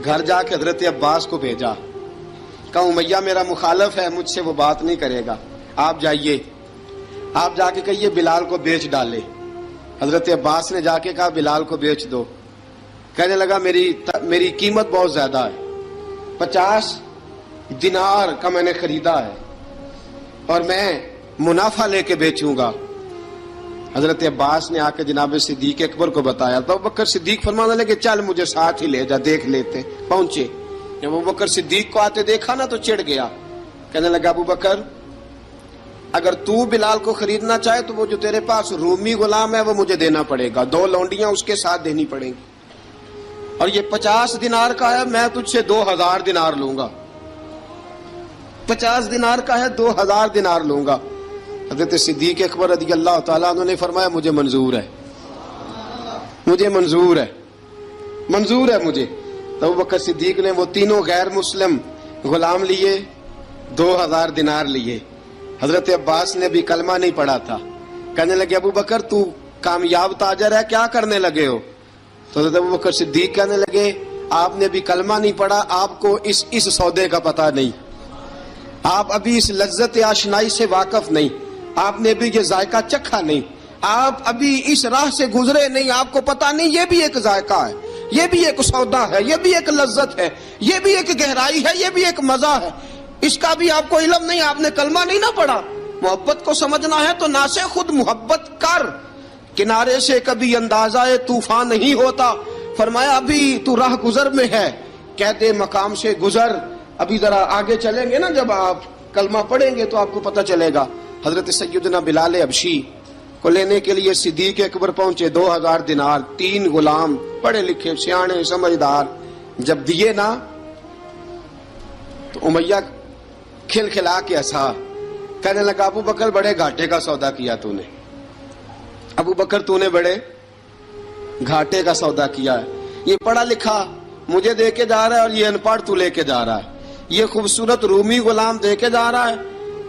گھر جا کے حضرت عباس کو بھیجا، کہا امیہ میرا مخالف ہے، مجھ سے وہ بات نہیں کرے گا، آپ جائیے، آپ جا کے کہیے بلال کو بیچ ڈالے. حضرت عباس نے جا کے کہا بلال کو بیچ دو. کہنے لگا میری قیمت بہت زیادہ ہے، 50 دینار کا میں نے خریدا ہے اور میں منافع لے کے بیچوں گا. حضرت عباس نے آ کے جناب صدیق اکبر کو بتایا تو ابوبکر صدیق فرمانے لگے چل مجھے ساتھ ہی لے جا، دیکھ لیتے. پہنچے، جب ابوبکر صدیق کو آتے دیکھا نا تو چڑ گیا. کہنے لگا ابوبکر اگر تو بلال کو خریدنا چاہے تو وہ جو تیرے پاس رومی غلام ہے وہ مجھے دینا پڑے گا، 2 لونڈیاں اس کے ساتھ دینی پڑیں گی، اور یہ 50 دینار کا ہے، میں تجھ سے 2000 دینار لوں گا. 50 دینار کا ہے، 2000 دینار لوں گا. حضرت صدیق اکبر رضی اللہ تعالیٰ عنہ نے فرمایا مجھے منظور ہے، مجھے منظور ہے، منظور ہے مجھے. تو ابوبکر صدیق نے وہ تینوں غیر مسلم غلام لیے، 2000 دینار لیے. حضرت عباس نے بھی کلمہ نہیں پڑھا تھا. کہنے لگے ابوبکر تو کامیاب تاجر ہے، کیا کرنے لگے ہو؟ تو حضرت ابوبکر صدیق کہنے لگے آپ نے بھی کلمہ نہیں پڑھا، آپ کو اس سودے کا پتہ نہیں، آپ ابھی اس لذت آشنائی سے واقف نہیں، آپ نے بھی یہ ذائقہ چکھا نہیں، آپ ابھی اس راہ سے گزرے نہیں، آپ کو پتہ نہیں یہ بھی ایک ذائقہ ہے، یہ بھی ایک سودا ہے، یہ بھی ایک لذت ہے، یہ بھی ایک گہرائی ہے، یہ بھی ایک مزہ ہے، اس کا بھی آپ کو علم نہیں، آپ نے کلمہ نہیں نہ پڑھا. محبت کو سمجھنا ہے تو نہ سے خود محبت کر، کنارے سے کبھی اندازہ طوفان نہیں ہوتا. فرمایا ابھی تو راہ گزر میں ہے، کہتے مقام سے گزر. ابھی ذرا آگے چلیں گے نا، جب آپ کلمہ پڑھیں گے تو آپ کو پتہ چلے گا. حضرت سیدنا بلال حبشی کو لینے کے لیے صدیق اکبر پہنچے، 2000 دینار، 3 غلام پڑھے لکھے سیانے سمجھدار. جب دیے نا تو امیہ کھل کھلا کے ہنسا، کہنے لگا ابو بکر بڑے گھاٹے کا سودا کیا تو نے، ابو بکر تو نے بڑے گھاٹے کا سودا کیا ہے. یہ پڑھا لکھا مجھے دے کے جا رہا ہے اور یہ ان پڑھ تو لے کے جا رہا ہے، یہ خوبصورت رومی غلام دے کے جا رہا ہے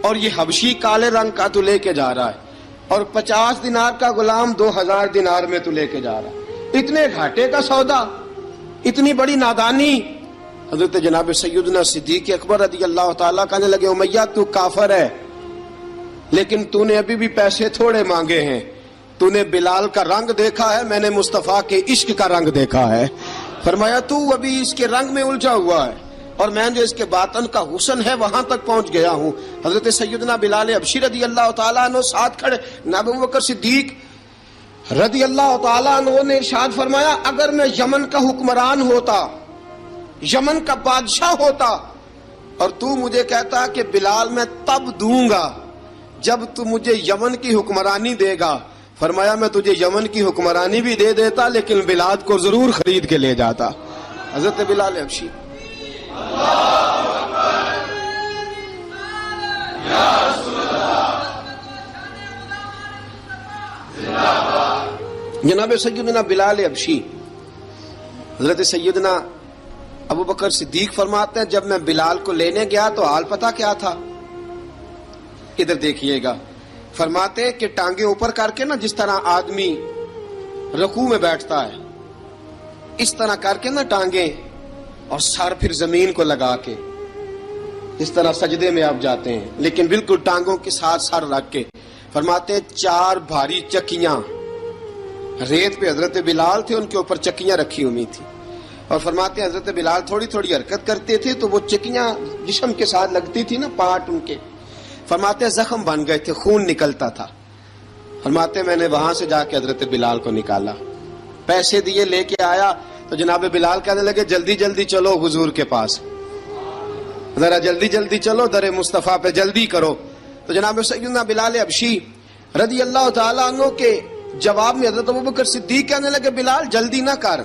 اور یہ حبشی کالے رنگ کا تو لے کے جا رہا ہے، اور 50 دینار کا غلام 2000 دینار میں تو لے کے جا رہا ہے. اتنے گھاٹے کا سودا، اتنی بڑی نادانی. حضرت جناب سیدنا صدیق اکبر رضی اللہ تعالیٰ کہنے لگے امیہ تو کافر ہے، لیکن تو نے ابھی بھی پیسے تھوڑے مانگے ہیں، تو نے بلال کا رنگ دیکھا ہے، میں نے مصطفیٰ کے عشق کا رنگ دیکھا ہے. فرمایا تو ابھی اس کے رنگ میں الجھا ہوا ہے اور میں جو اس کے باطن کا حسن ہے وہاں تک پہنچ گیا ہوں. حضرت سیدنا بلال حبشی رضی اللہ تعالیٰ عنہ ساتھ کھڑے. جناب ابوبکر صدیق رضی اللہ تعالیٰ عنہ نے ارشاد فرمایا اگر میں یمن کا حکمران ہوتا، یمن کا بادشاہ ہوتا، اور تو مجھے کہتا کہ بلال میں تب دوں گا جب تو مجھے یمن کی حکمرانی دے گا، فرمایا میں تجھے یمن کی حکمرانی بھی دے دیتا لیکن بلال کو ضرور خرید کے لے جاتا. حضرت بلال حبشی. جناب سیدنا بلال حبشی، حضرت سیدنا ابو بکر صدیق فرماتے ہیں جب میں بلال کو لینے گیا تو حال پتہ کیا تھا؟ ادھر دیکھیے گا. فرماتے کہ ٹانگیں اوپر کر کے نا، جس طرح آدمی رکوع میں بیٹھتا ہے اس طرح کر کے نا ٹانگیں، اور سر پھر زمین کو لگا کے جس طرح سجدے میں آپ جاتے ہیں، لیکن بالکل ٹانگوں کے ساتھ سر رکھ کے. فرماتے ہیں 4 بھاری چکیاں ریت پہ حضرت بلال تھے، ان کے اوپر چکیاں رکھی ہوئی تھی، اور فرماتے ہیں حضرت بلال تھوڑی تھوڑی حرکت کرتے تھے تو وہ چکیاں جسم کے ساتھ لگتی تھی نا، پارٹ ان کے، فرماتے ہیں زخم بن گئے تھے، خون نکلتا تھا۔ فرماتے ہیں میں نے وہاں سے جا کے حضرت بلال کو نکالا، پیسے دیے، لے کے آیا تو جناب بلال کہنے لگے جلدی جلدی چلو حضور کے پاس، ذرا جلدی جلدی چلو، در مصطفیٰ پہ جلدی کرو۔ تو جناب سیدنا بلال حبشی رضی اللہ تعالیٰ عنہ کے جواب میں حضرت ابوبکر صدیق کہنے لگے بلال جلدی نہ کر،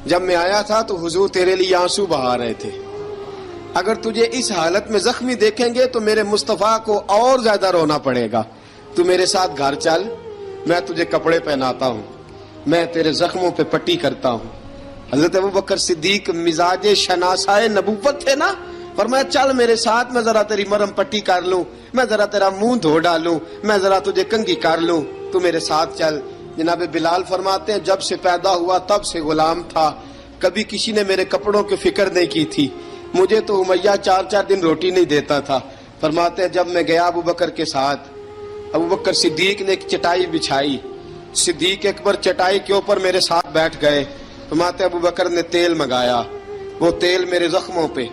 جب میں آیا تھا تو حضور تیرے لیے آنسو بہا رہے تھے، اگر تجھے اس حالت میں زخمی دیکھیں گے تو میرے مصطفیٰ کو اور زیادہ رونا پڑے گا، تو میرے ساتھ گھر چل، میں تجھے کپڑے پہناتا ہوں، میں تیرے زخموں پہ پٹی کرتا ہوں۔ حضرت ابوبکر صدیق مزاج شناسائے نبوت تھے نا، فرمایا چل میرے ساتھ، میں ذرا تیری مرم پٹی کر لوں، میں ذرا تیرا منہ دھو ڈالوں، میں ذرا تجھے کنگھی کر لوں، تو میرے ساتھ چل۔ جناب بلال فرماتے ہیں جب سے پیدا ہوا تب سے غلام تھا، کبھی کسی نے میرے کپڑوں کی فکر نہیں کی تھی، مجھے تو امیہ 4 دن روٹی نہیں دیتا تھا۔ فرماتے ہیں جب میں گیا ابوبکر کے ساتھ، ابوبکر صدیق نے ایک چٹائی بچھائی، صدیق اکبر چٹائی کے اوپر میرے ساتھ بیٹھ گئے۔ فرماتے ہیں ابوبکر نے تیل منگایا، وہ تیل میرے زخموں پہ،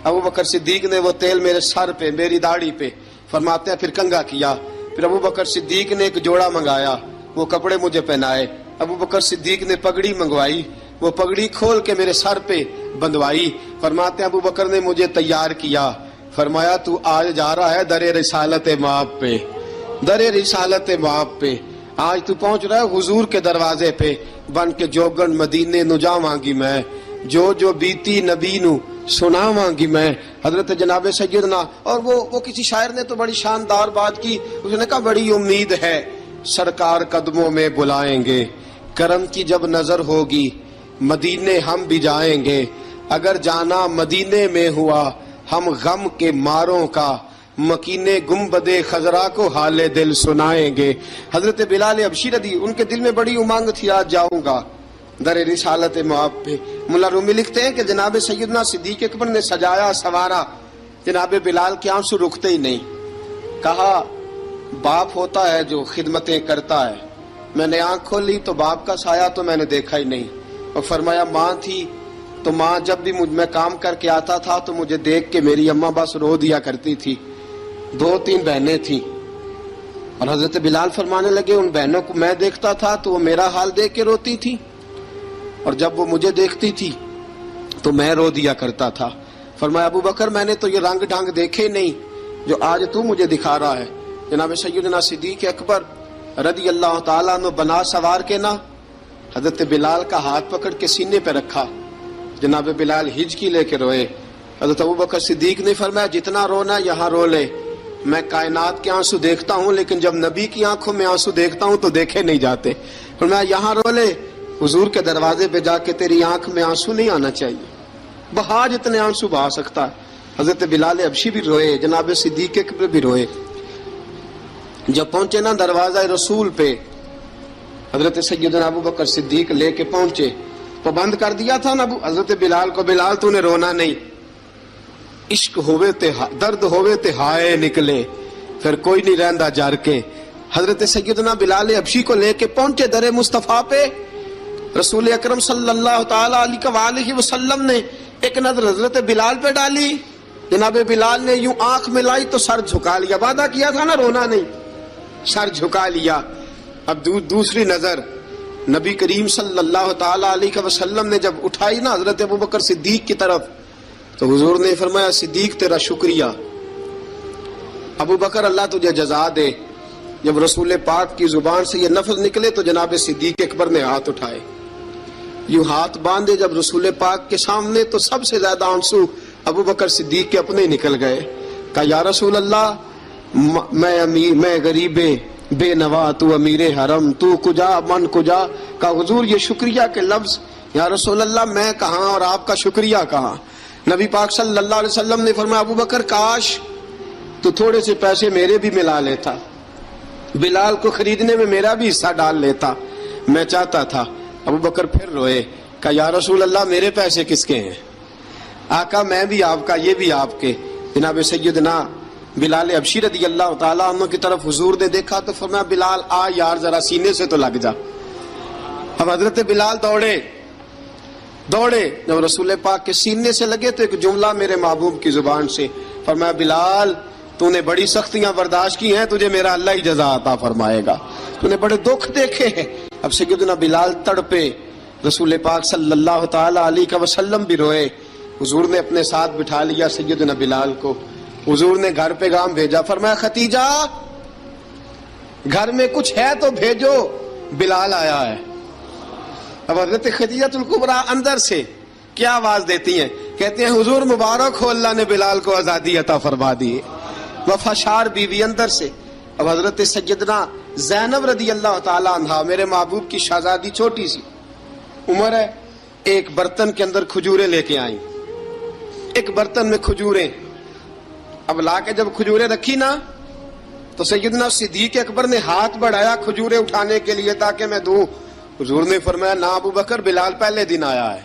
ابوبکر صدیق نے وہ تیل میرے سر پہ، میری داڑھی پہ، فرماتے ہیں پھر کنگھا کیا، پھر ابوبکر صدیق نے ایک جوڑا منگایا، وہ کپڑے مجھے پہنائے، ابوبکر صدیق نے پگڑی منگوائی، وہ پگڑی کھول کے میرے سر پہ بندھوائی۔ فرماتے ہیں ابوبکر نے مجھے تیار کیا، فرمایا تو آج جا رہا ہے در رسالت مآب پہ، در رسالت مآب پہ، آج تو پہنچ رہا ہے حضور کے دروازے پہ، بن کے جوگن مدینے نو جاواں گی میں، جو بیتی نبی نو سناواں گی میں۔ حضرت جناب سیدنا، اور وہ کسی شاعر نے تو بڑی شاندار بات کی، اس نے کہا بڑی امید ہے سرکار قدموں میں بلائیں گے، کرم کی جب نظر ہوگی مدینے ہم بھی جائیں گے، اگر جانا مدینے میں ہوا ہم غم کے ماروں کا، مکینے گنبد خضرا کو حال دل سنائیں گے۔ حضرت بلال حبشی رضی ان کے دل میں بڑی امنگ تھی، آج جاؤں گا در رسالت مآب پہ۔ ملا رومی لکھتے ہیں کہ جناب سیدنا صدیق اکبر نے سجایا سوارا، جناب بلال کے آنسو رکتے ہی نہیں، کہا باپ ہوتا ہے جو خدمتیں کرتا ہے، میں نے آنکھ کھولی تو باپ کا سایہ تو میں نے دیکھا ہی نہیں، اور فرمایا ماں تھی تو ماں جب بھی میں کام کر کے آتا تھا تو مجھے دیکھ کے میری اماں بس رو دیا کرتی تھی، 2-3 بہنیں تھیں، اور حضرت بلال فرمانے لگے ان بہنوں کو میں دیکھتا تھا تو وہ میرا حال دیکھ کے روتی تھی، اور جب وہ مجھے دیکھتی تھی تو میں رو دیا کرتا تھا۔ فرمایا ابوبکر میں نے تو یہ رنگ ڈھنگ دیکھے نہیں جو آج تو مجھے دکھا رہا ہے۔ جناب سیدنا صدیق اکبر رضی اللہ تعالیٰ عنہ بنا سوار کے نا حضرت بلال کا ہاتھ پکڑ کے سینے پہ رکھا، جناب بلال ہجکی لے کے روئے۔ حضرت ابوبکر صدیق نے فرمایا جتنا رونا یہاں رو لے، میں کائنات کے آنسو دیکھتا ہوں لیکن جب نبی کی آنکھوں میں آنسو دیکھتا ہوں تو دیکھے نہیں جاتے، فرمایا یہاں رو لے، حضور کے دروازے پہ جا کے تیری آنکھ میں آنسو نہیں آنا چاہیے، بہا جتنے آنسو بہا سکتا ہے۔ حضرت بلال حبشی بھی روئے، جناب صدیق اکبر بھی روئے۔ جب پہنچے نا دروازہ رسول پہ، حضرت سیدنا ابوبکر صدیق لے کے پہنچے، پابند کر دیا تھا نا حضرت بلال کو، بلال تو نے رونا نہیں، عشق ہوئے تے درد ہوئے تے ہائے نکلے، پھر کوئی نہیں رہندا جر کے۔ حضرت سیدنا بلال حبشی کو لے کے پہنچے در مصطفیٰ پہ، رسول اکرم صلی اللہ تعالی علیہ وسلم نے ایک نظر حضرت بلال پہ ڈالی، جناب بلال نے یوں آنکھ ملائی تو سر جھکا لیا، وعدہ کیا تھا نا رونا نہیں، سر جھکا لیا۔ اب دوسری نظر نبی کریم صلی اللہ تعالی علیہ وسلم نے جب اٹھائی نا حضرت ابوبکر صدیق کی طرف، تو حضور نے فرمایا صدیق تیرا شکریہ، ابوبکر اللہ تجھے جزا دے۔ جب رسول پاک کی زبان سے یہ لفظ نکلے تو جناب صدیق اکبر نے ہاتھ اٹھائے، یوں ہاتھ باندھے جب رسول پاک کے سامنے، تو سب سے زیادہ آنسو ابوبکر صدیق کے اپنے نکل گئے۔ کہا یا رسول اللہ میں غریب بے نوا، تو امیر حرم، تو کجا من کجا۔ کہا حضور یہ شکریہ کے لفظ، یا رسول اللہ میں کہاں اور آپ کا شکریہ کہاں۔ نبی پاک صلی اللہ علیہ وسلم نے فرمایا ابوبکر کاش تو تھوڑے سے پیسے میرے بھی ملا لیتا، بلال کو خریدنے میں میرا بھی حصہ ڈال لیتا، میں چاہتا تھا۔ ابوبکر پھر روئے، کہا یا رسول اللہ میرے پیسے کس کے ہیں؟ آقا میں بھی آپ کا، یہ بھی آپ کے۔ جناب سیدنا بلال حبشی رضی اللہ تعالیٰ عنہ کی طرف حضور نے دیکھا تو فرمایا بلال آ یار ذرا سینے سے تو لگ جا. اب حضرت بلال دوڑے جب رسول پاک کے سینے سے لگے تو ایک جملہ میرے محبوب کی زبان سے فرمایا بلال تو نے بڑی سختیاں برداشت کی ہیں, تجھے میرا اللہ ہی جزا عطا فرمائے گا, تو نے بڑے دکھ دیکھے ہیں. اب سیدنا بلال تڑپے, رسول پاک صلی اللہ تعالی علیہ وسلم بھی روئے. حضور نے اپنے ساتھ بٹھا لیا سیدنا بلال کو. حضور نے گھر پیغام بھیجا, فرمایا ختیجہ گھر میں کچھ ہے تو بھیجو, بلال آیا ہے. اب حضرت خدیجہ الکبریٰ اندر سے کیا آواز دیتی ہیں, کہتے ہیں حضور مبارک ہو, اللہ نے بلال کو آزادی عطا فرما دی. وفاشار بیوی اندر سے. اب حضرت سیدنا زینب رضی اللہ تعالی عنہا میرے محبوب کی شہزادی, چھوٹی سی عمر ہے, ایک برتن کے اندر کھجوریں لے کے آئیں, ایک برتن میں کھجوریں. اب لا کے جب کھجوریں رکھی نا تو سیدنا صدیق اکبر نے ہاتھ بڑھایا کھجوریں اٹھانے کے لیے تاکہ میں دوں. حضور نے فرمایا نا ابو بکر, بلال پہلے دن آیا ہے,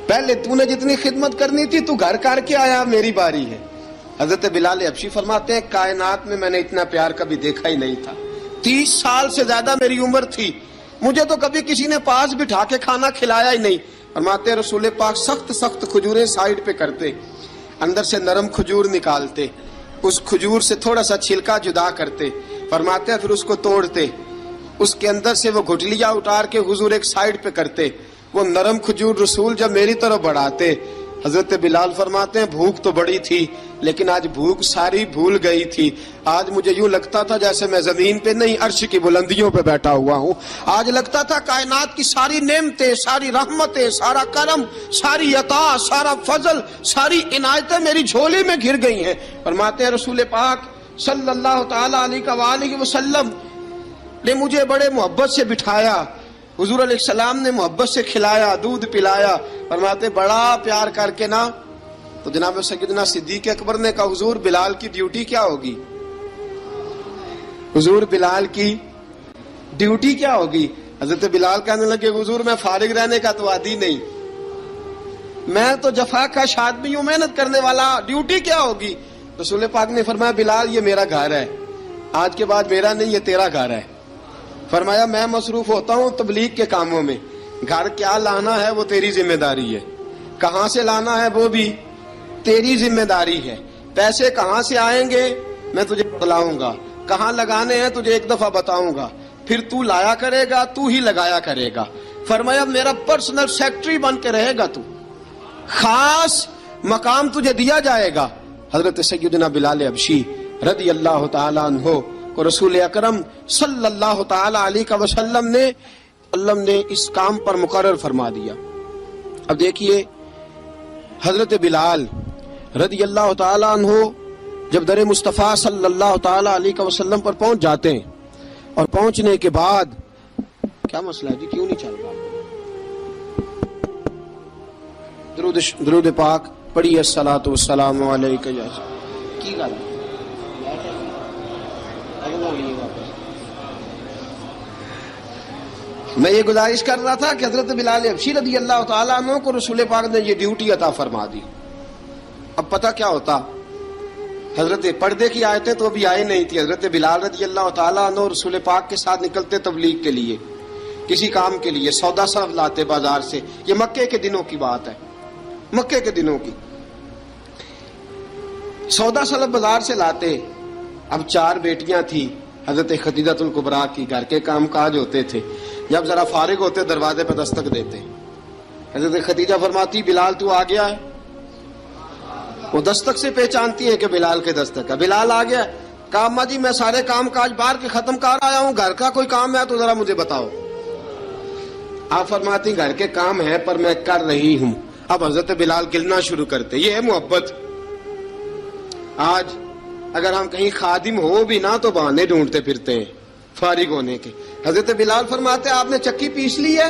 پہلے تو نے جتنی خدمت کرنی تھی تو گھر کر کے آیا, میری باری ہے. حضرت بلال حبشی فرماتے ہیں کائنات میں نے اتنا پیار کبھی دیکھا ہی نہیں تھا. 30 سال سے زیادہ میری عمر تھی, مجھے تو کبھی کسی نے پاس بٹھا کے کھانا کھلایا ہی نہیں. فرماتے ہیں رسول پاک سخت کھجوریں سائیڈ پہ کرتے, اندر سے نرم کھجور نکالتے, اس کھجور سے تھوڑا سا چھلکا جدا کرتے. فرماتے ہیں پھر اس کو توڑتے, اس کے اندر سے وہ گھٹلیاں اتار کے حضور ایک سائیڈ پہ کرتے. وہ نرم کھجور رسول جب میری طرف بڑھاتے, حضرت بلال فرماتے ہیں بھوک تو بڑی تھی لیکن آج بھوک ساری بھول گئی تھی. آج مجھے یوں لگتا تھا جیسے میں زمین پہ نہیں عرش کی بلندیوں پہ بیٹھا ہوا ہوں. آج لگتا تھا کائنات کی ساری نعمتیں, ساری رحمتیں, سارا کرم, ساری عطا, سارا فضل, ساری عنایتیں میری جھولی میں گر گئی ہیں. فرماتے ہیں رسول پاک صلی اللہ تعالی علیہ وسلم نے مجھے بڑے محبت سے بٹھایا, حضور علیہ السلام نے محبت سے کھلایا, دودھ پلایا. فرماتے بڑا پیار کر کے نا تو جناب سیدنا صدیق اکبر نے کہا حضور بلال کی ڈیوٹی کیا ہوگی, حضور بلال کی ڈیوٹی کیا ہوگی. حضرت بلال کہنے لگے حضور میں فارغ رہنے کا تو عادی نہیں, میں تو جفا کا آدمی ہوں, محنت کرنے والا, ڈیوٹی کیا ہوگی. رسول پاک نے فرمایا بلال یہ میرا گھر ہے, آج کے بعد میرا نہیں یہ تیرا گھر ہے. فرمایا میں مصروف ہوتا ہوں تبلیغ کے کاموں میں, گھر کیا لانا ہے وہ تیری ذمہ داری ہے, کہاں سے لانا ہے وہ بھی تیری ذمہ داری ہے, پیسے کہاں سے آئیں گے میں تجھے بتلاؤں گا, کہاں لگانے ہیں تجھے ایک دفعہ بتاؤں گا, پھر تو لایا کرے گا, تو ہی لگایا کرے گا. فرمایا میرا پرسنل سیکٹری بن کے رہے گا, تو خاص مقام تجھے دیا جائے گا. حضرت سیدنا بلال حبشی رضی اللہ تعالی عنہ کو رسول اکرم صلی اللہ تعالی علیہ وسلم نے اس کام پر مقرر فرما دیا. اب دیکھیے حضرت بلال رضی اللہ تعالی عنہ جب در مصطفیٰ صلی اللہ تعالی علیہ وسلم پر پہنچ جاتے ہیں, اور پہنچنے کے بعد کیا مسئلہ ہے جی, کیوں نہیں چل رہا؟ درود پاک پڑھیے الصلاۃ والسلام علیک. کی گل میں یہ گزارش کر رہا تھا کہ حضرت بلال حبشی رضی اللہ تعالیٰ عنہ کو رسول پاک نے یہ ڈیوٹی عطا فرما دی. اب پتہ کیا ہوتا, حضرت پردے کی آیتیں تو ابھی آئے نہیں تھی. حضرت بلال رضی اللہ تعالیٰ عنہ رسول پاک کے ساتھ نکلتے تبلیغ کے لیے, کسی کام کے لیے, سودا صرف لاتے بازار سے. یہ مکے کے دنوں کی بات ہے, مکے کے دنوں کی. سودا صرف بازار سے لاتے. اب 4 بیٹیاں تھیں حضرت خدیجہ الکبریٰ کی, گھر کے کام کاج ہوتے تھے. جب ذرا فارغ ہوتے دروازے پہ دستک دیتے. حضرت خدیجہ فرماتی بلال تو آ گیا ہے. وہ دستک سے پہچانتی ہیں کہ بلال کے دستک ہے. بلال آ گیا. کہا اماں جی میں سارے کام کاج باہر کے ختم کر آیا ہوں, گھر کا کوئی کام ہے تو ذرا مجھے بتاؤ. آپ فرماتی گھر کے کام ہے پر میں کر رہی ہوں. اب حضرت بلال گلنا شروع کرتے. یہ ہے محبت. آج اگر ہم کہیں خادم ہو بھی نہ تو بہانے ڈھونڈتے پھرتے ہیں فارغ ہونے کے. حضرت بلال فرماتے آپ نے چکی پیس لی ہے,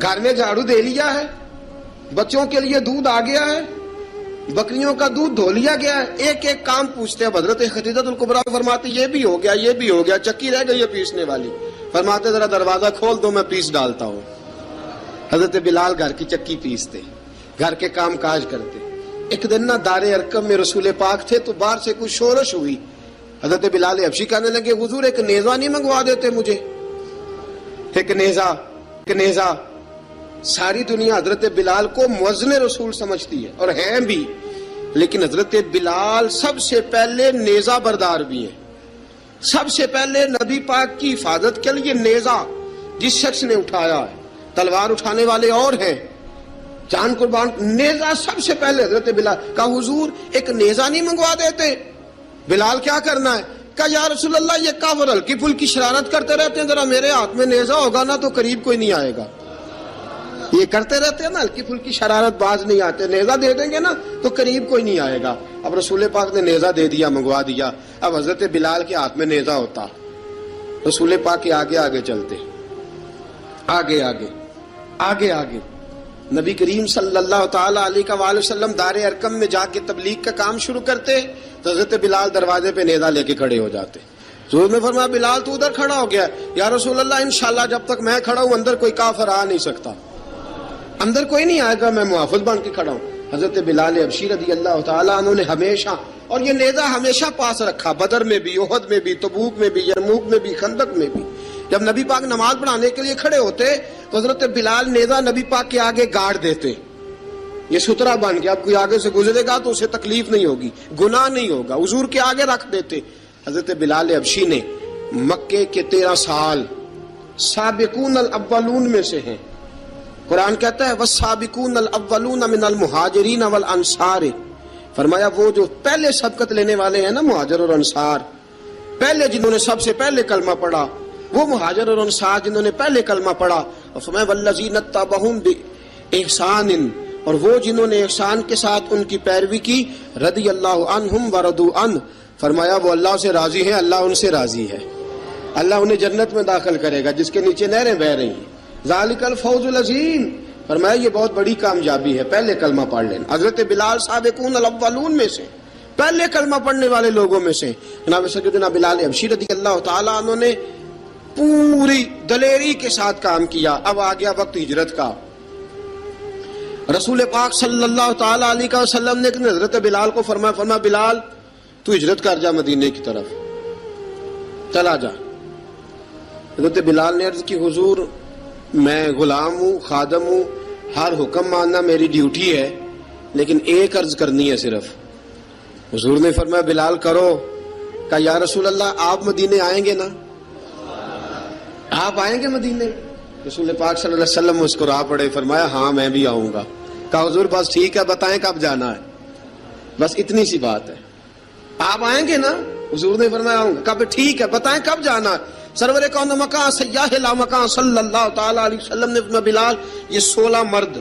گھر میں جھاڑو دے لیا ہے, بچوں کے لیے دودھ آ گیا ہے, بکریوں کا دودھ دھو لیا گیا ہے, ایک ایک کام پوچھتے ہیں. حضرت خدیجہ الکبریٰ فرماتے یہ بھی ہو گیا, یہ بھی ہو گیا, چکی رہ گئی ہے پیسنے والی. فرماتے ذرا دروازہ کھول دو میں پیس ڈالتا ہوں. حضرت بلال گھر کی چکی پیستے, گھر کے کام کاج کرتے. ایک دن نا دار ارقم میں رسول پاک تھے تو باہر سے کچھ شورش ہوئی. حضرت بلال حبشی کہنے لگے حضور ایک نیزہ نہیں منگوا دیتے مجھے؟ ایک نیزہ. ساری دنیا حضرت بلال کو مؤذن رسول سمجھتی ہے اور ہیں بھی، لیکن حضرت بلال سب سے پہلے نیزہ بردار بھی ہیں. سب سے پہلے نبی پاک کی حفاظت کے لیے نیزہ جس شخص نے اٹھایا ہے، تلوار اٹھانے والے اور ہیں، جان قربان، نیزہ سب سے پہلے حضرت بلال. کہا حضور ایک نیزہ نہیں منگوا دیتے؟ بلال کیا کرنا ہے؟ کہا یا رسول اللہ یہ کافر ہلکی پھلکی شرارت کرتے رہتے ہیں، ذرا میرے ہاتھ میں نیزہ ہوگا نا تو قریب کوئی نہیں آئے گا. یہ کرتے رہتے ہیں نا ہلکی پھلکی شرارت، باز نہیں آتے، نیزہ دے دیں گے نا تو قریب کوئی نہیں آئے گا. اب رسول پاک نے نیزہ دے دیا، منگوا دیا. اب حضرت بلال کے ہاتھ میں نیزہ ہوتا، رسول پاک کے آگے آگے چلتے، آگے آگے آگے آگے. نبی کریم صلی اللہ تعالی علیہ وآلہ وسلم دار ارقم میں جا کے تبلیغ کا کام شروع کرتے تو حضرت بلال دروازے پہ نیزہ لے کے کھڑے ہو جاتے. حضور نے فرمایا بلال تو ادھر کھڑا ہو گیا. یا رسول اللہ انشاءاللہ جب تک میں کھڑا ہوں اندر کوئی کافر آ نہیں سکتا، اندر کوئی نہیں آئے گا، میں محافظ بن کے کھڑا ہوں. حضرت بلال حبشی رضی اللہ تعالیٰ عنہ نے ہمیشہ، اور یہ نیزہ ہمیشہ پاس رکھا، بدر میں بھی، احد میں بھی، تبوک میں بھی، یرموک میں بھی، خندق میں بھی. جب نبی پاک نماز پڑھانے کے لیے کھڑے ہوتے تو حضرت بلال نیزہ نبی پاک کے آگے گاڑ دیتے. یہ سترا بن گیا، اب کوئی آگے سے گزرے گا تو اسے تکلیف نہیں ہوگی، گناہ نہیں ہوگا، حضور کے آگے رکھ دیتے. حضرت بلال حبشی نے مکے کے 13 سال سابقون الاولون میں سے ہیں. قرآن کہتا ہے والسابقون الاولون من المہاجرین والانصار. فرمایا وہ جو پہلے سبقت لینے والے ہیں نا مہاجر اور انصار، پہلے جنہوں نے سب سے پہلے کلمہ پڑھا، وہ مہاجر اور انصار جنہوں نے پہلے کلمہ پڑھا. اور فرمایا والذین اتبعوہم بإحسان، اور وہ جنہوں نے احسان کے ساتھ ان کی پیروی کی، رضی اللہ عنہم ورضوا عنہ. فرمایا وہ اللہ سے راضی ہیں، اللہ ان سے راضی ہے، اللہ انہیں جنت میں داخل کرے گا جس کے نیچے نہریں بہہ رہی ہیں. ذالک الفوز العظیم. فرمایا یہ بہت بڑی کامیابی ہے، پہلے کلمہ پڑھ لینا. حضرت بلال سابقون الاولون میں سے، پہلے کلمہ پڑھنے والے لوگوں میں سے. جناب سیدنا بلال حبشی رضی اللہ تعالیٰ عنہ نے پوری دلیری کے ساتھ کام کیا. اب آ گیا وقت ہجرت کا. رسول پاک صلی اللہ تعالی علیہ وسلم نے حضرت بلال کو فرمایا بلال تو ہجرت کر جا مدینے کی طرف، چلا جا. حضرت بلال نے عرض کی حضور میں غلام ہوں، خادم ہوں، ہر حکم ماننا میری ڈیوٹی ہے، لیکن ایک عرض کرنی ہے صرف. حضور نے فرمایا بلال کرو. کہا یا رسول اللہ آپ مدینے آئیں گے نا؟ آپ آئیں گے مدینے؟ رسول پاک صلی اللہ علیہ وسلم مسکرا پڑے، فرمایا ہاں میں بھی آؤں گا. کہا حضور بس ٹھیک ہے، بتائیں کب جانا ہے، بس اتنی سی بات ہے. آپ آئیں گے نا؟ حضور نے فرمایا آؤں گا. کہا ٹھیک ہے بتائیں کب جانا ہے. سرور کون مکان سیاح لا مکان صلی اللہ تعالی علیہ وسلم نے فرمایا بلال یہ 16 مرد،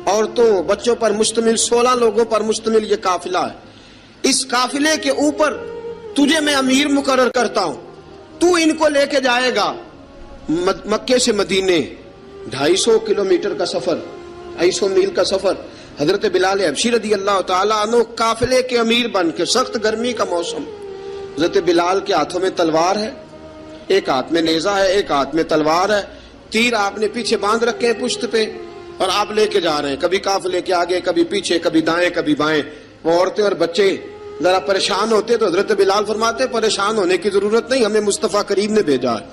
عورتوں، بچوں پر مشتمل 16 لوگوں پر مشتمل یہ قافلہ ہے. اس قافلے کے اوپر تجھے میں امیر مقرر کرتا ہوں، تو ان کو لے کے جائے گا مکے سے مدینے 250 کلومیٹر کا سفر، 250 میل کا سفر. حضرت بلال حبشی رضی اللہ تعالیٰ عنہ قافلے کے امیر بن کے، سخت گرمی کا موسم، حضرت بلال کے ہاتھوں میں تلوار ہے، ایک ہاتھ میں نیزہ ہے، ایک ہاتھ میں تلوار ہے، تیر آپ نے پیچھے باندھ رکھے ہیں پشت پہ، اور آپ لے کے جا رہے ہیں، کبھی قافلے کے آگے، کبھی پیچھے، کبھی دائیں کبھی بائیں. وہ عورتیں اور بچے ذرا پریشان ہوتے تو حضرت بلال فرماتے پریشان ہونے کی ضرورت نہیں، ہمیں مصطفیٰ کریم نے بھیجا ہے،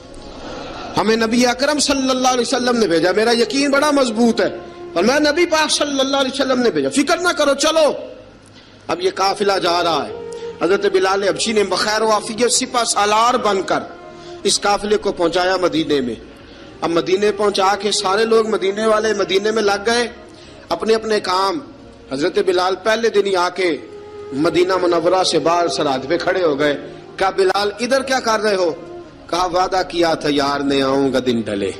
ہمیں نبی اکرم صلی اللہ علیہ وسلم نے بھیجا، میرا یقین بڑا مضبوط ہے، اور میں نبی پاک صلی اللہ علیہ وسلم نے بھیجا، فکر نہ کرو چلو. اب یہ قافلہ جا رہا ہے. حضرت بلال حبشی نے بخیر و عافیت سپہ سالار بن کر اس قافلے کو پہنچایا مدینے میں. اب مدینے پہنچا کے سارے لوگ مدینے والے مدینے میں لگ گئے اپنے اپنے کام. حضرت بلال پہلے دن ہی آ کے مدینہ منورہ سے باہر سرحد پہ کھڑے ہو گئے. کہا بلال ادھر کیا کر رہے ہو؟ کہا وعدہ کیا تھا یار نے آؤں گا دن ڈھلے،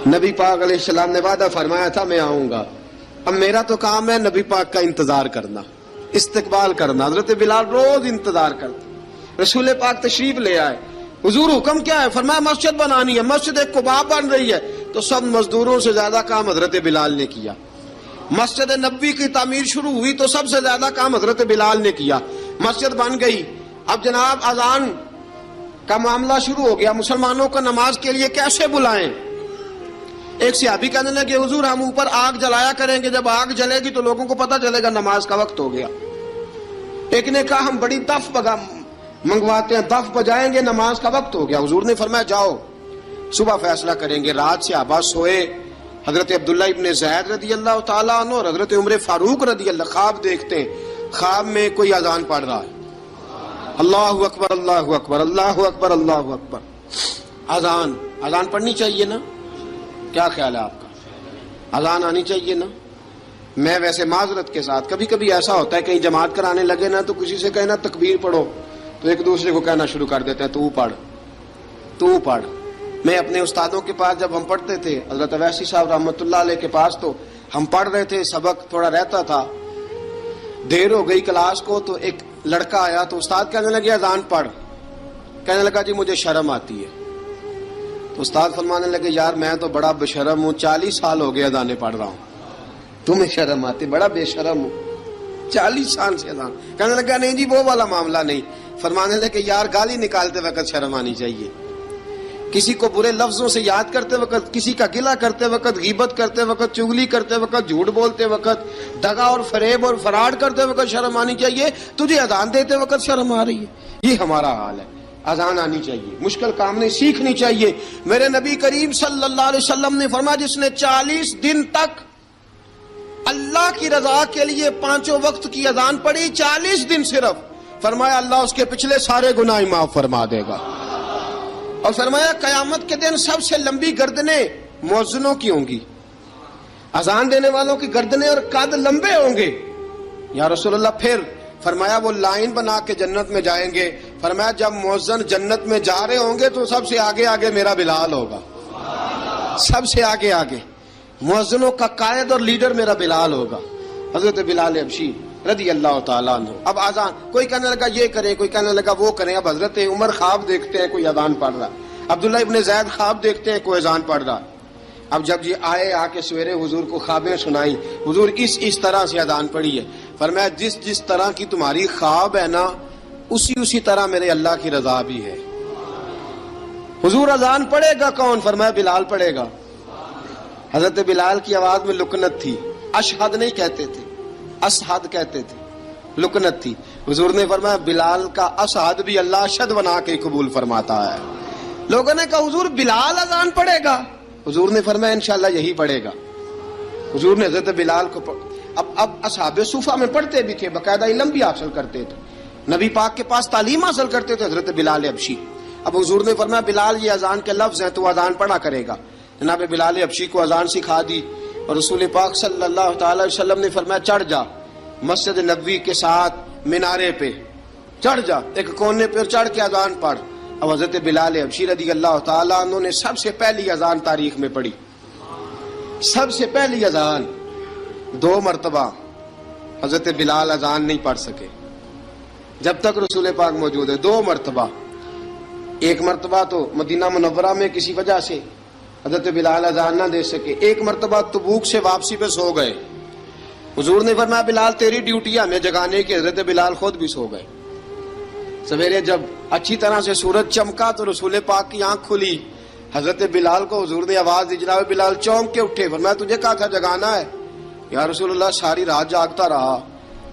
نبی پاک علیہ السلام نے وعدہ فرمایا تھا میں آؤں گا. اب میرا تو کام ہے نبی پاک کا انتظار کرنا، استقبال کرنا. حضرت بلال روز انتظار کرتے. رسول پاک تشریف لے آئے. حضور حکم کیا ہے؟ فرمایا مسجد بنانی ہے. مسجد ایک قباء بن رہی ہے، تو سب مزدوروں سے زیادہ کام حضرت بلال نے کیا. مسجد نبوی کی تعمیر شروع ہوئی تو سب سے زیادہ کام حضرت بلال نے کیا. مسجد بن گئی. اب جناب اذان کا معاملہ شروع ہو گیا، مسلمانوں کو نماز کے لیے کیسے بلائیں؟ ایک صحابی کہنے لگے حضور ہم اوپر آگ جلایا کریں گے، جب آگ جلے گی تو لوگوں کو پتہ چلے گا نماز کا وقت ہو گیا۔ ایک نے کہا ہم بڑی دف منگواتے ہیں، دف بجائیں گے، نماز کا وقت ہو گیا۔ حضور نے فرمایا جاؤ صبح فیصلہ کریں گے۔ رات صحابہ سوئے، حضرت عبداللہ ابن زید رضی اللہ تعالیٰ عنہ اور حضرت عمر فاروق رضی اللہ خواب دیکھتے ہیں، خواب میں کوئی اذان پڑھ رہا ہے، اللہ اکبر اللہ اکبر اللہ اکبر اللہ اکبر۔ اذان پڑھنی چاہیے نا؟ کیا خیال ہے آپ کا؟ اذان آنی چاہیے نا؟ میں ویسے معذرت کے ساتھ کبھی کبھی ایسا ہوتا ہے کہیں جماعت کرانے لگے نا تو کسی سے کہنا تکبیر پڑھو تو ایک دوسرے کو کہنا شروع کر دیتے ہیں تو پڑھ۔ میں اپنے استادوں کے پاس جب ہم پڑھتے تھے، حضرت اویسی صاحب رحمۃ اللہ علیہ کے پاس، تو ہم پڑھ رہے تھے، سبق تھوڑا رہتا تھا، دیر ہو گئی کلاس کو تو ایک لڑکا آیا تو استاد کہنے لگے اذان پڑھ، کہنے لگا جی مجھے شرم آتی ہے۔ تو استاد فرمانے لگے یار میں تو بڑا بے شرم ہوں، 40 سال ہو گئے اذانیں پڑھ رہا ہوں، تمہیں شرم آتی؟ بڑا بے شرم ہوں، 40 سال سے اذان۔ کہنے لگا نہیں جی وہ والا معاملہ نہیں۔ فرمانے لگے یار گالی نکالتے وقت شرم آنی چاہیے، کسی کو برے لفظوں سے یاد کرتے وقت، کسی کا گلہ کرتے وقت، غیبت کرتے وقت، چغلی کرتے وقت، جھوٹ بولتے وقت، دغا اور فریب اور فراڈ کرتے وقت شرم آنی چاہیے، تجھے اذان دیتے وقت شرم آ رہی ہے۔ یہ ہمارا حال ہے، اذان آنی چاہیے، مشکل کام نہیں، سیکھنی چاہیے۔ میرے نبی کریم صلی اللہ علیہ وسلم نے فرمایا جس نے 40 دن تک اللہ کی رضا کے لیے 5 وقت کی اذان پڑھی، 40 دن صرف، فرمایا اللہ اس کے پچھلے سارے گناہ معاف فرما دے گا۔ اور فرمایا قیامت کے دن سب سے لمبی گردنیں مؤذنوں کی ہوں گی، اذان دینے والوں کی گردنیں اور قد لمبے ہوں گے۔ یا رسول اللہ پھر؟ فرمایا وہ لائن بنا کے جنت میں جائیں گے۔ فرمایا جب مؤذن جنت میں جا رہے ہوں گے تو سب سے آگے آگے میرا بلال ہوگا، سب سے آگے آگے مؤذنوں کا قائد اور لیڈر میرا بلال ہوگا، حضرت بلال حبشی رضی اللہ تعالیٰ عنہ۔ اب اذان کوئی کہنے لگا یہ کریں، کوئی کہنے لگا وہ کریں۔ اب حضرت عمر خواب دیکھتے ہیں کوئی اذان پڑھ رہا، عبداللہ ابن زید خواب دیکھتے ہیں کوئی اذان پڑھ رہا۔ اب جب یہ آئے آ کے سویرے حضور کو خوابیں سنائی، حضور اس طرح سے اذان پڑھی ہے۔ فرمایا جس طرح کی تمہاری خواب ہے نا اسی طرح میرے اللہ کی رضا بھی ہے۔ حضور اذان پڑھے گا کون؟ فرمایا بلال پڑھے گا۔ حضرت بلال کی آواز میں لکنت تھی، اشہد نہیں کہتے تھے، اسحد کہتے تھے، لکنت تھی۔ حضور نے فرمایا بلال کا اسحد بھی اللہ اشہد بنا کے قبول فرماتا ہے۔ لوگوں نے کہا حضور بلال اذان پڑھے گا؟ حضور نے فرمایا انشاءاللہ یہی پڑھے گا۔ حضور نے حضرت بلال کو اب اصحاب صوفہ میں پڑھتے بھی تھے، باقاعدہ علم بھی حاصل کرتے تھے، نبی پاک کے پاس تعلیم حاصل کرتے تھے، حضرت بلال حبشی۔ اب حضور نے فرمایا بلال یہ اذان کے لفظ ہیں تو اذان پڑھا کرے گا۔ جناب بلال حبشی کو اذان سکھا دی اور رسول پاک صلی اللہ تعالی وسلم نے فرمایا چڑھ جا مسجد نبوی کے ساتھ مینارے پہ، چڑھ جا ایک کونے پہ چڑھ کے اذان پڑھ۔ اب حضرت بلال حبشی رضی اللہ تعالیٰ عنہ نے سب سے پہلی اذان تاریخ میں پڑھی، سب سے پہلی اذان 2 مرتبہ حضرت بلال اذان نہیں پڑھ سکے جب تک رسول پاک موجود ہے، 2 مرتبہ۔ ایک مرتبہ تو مدینہ منورہ میں کسی وجہ سے حضرت بلال اذان نہ دے سکے، ایک مرتبہ تبوک سے واپسی پہ سو گئے۔ حضور نے فرمایا بلال تیری ڈیوٹی ہے ہمیں جگانے کی، حضرت بلال خود بھی سو گئے۔ سویرے جب اچھی طرح سے سورج چمکا تو رسول پاک کی آنکھ کھلی، حضرت بلال کو حضور نے آواز دی، جناب بلال چونک کے اٹھے، فرمایا تجھے کہا تھا جگانا ہے؟ یا رسول اللہ ساری رات جاگتا رہا،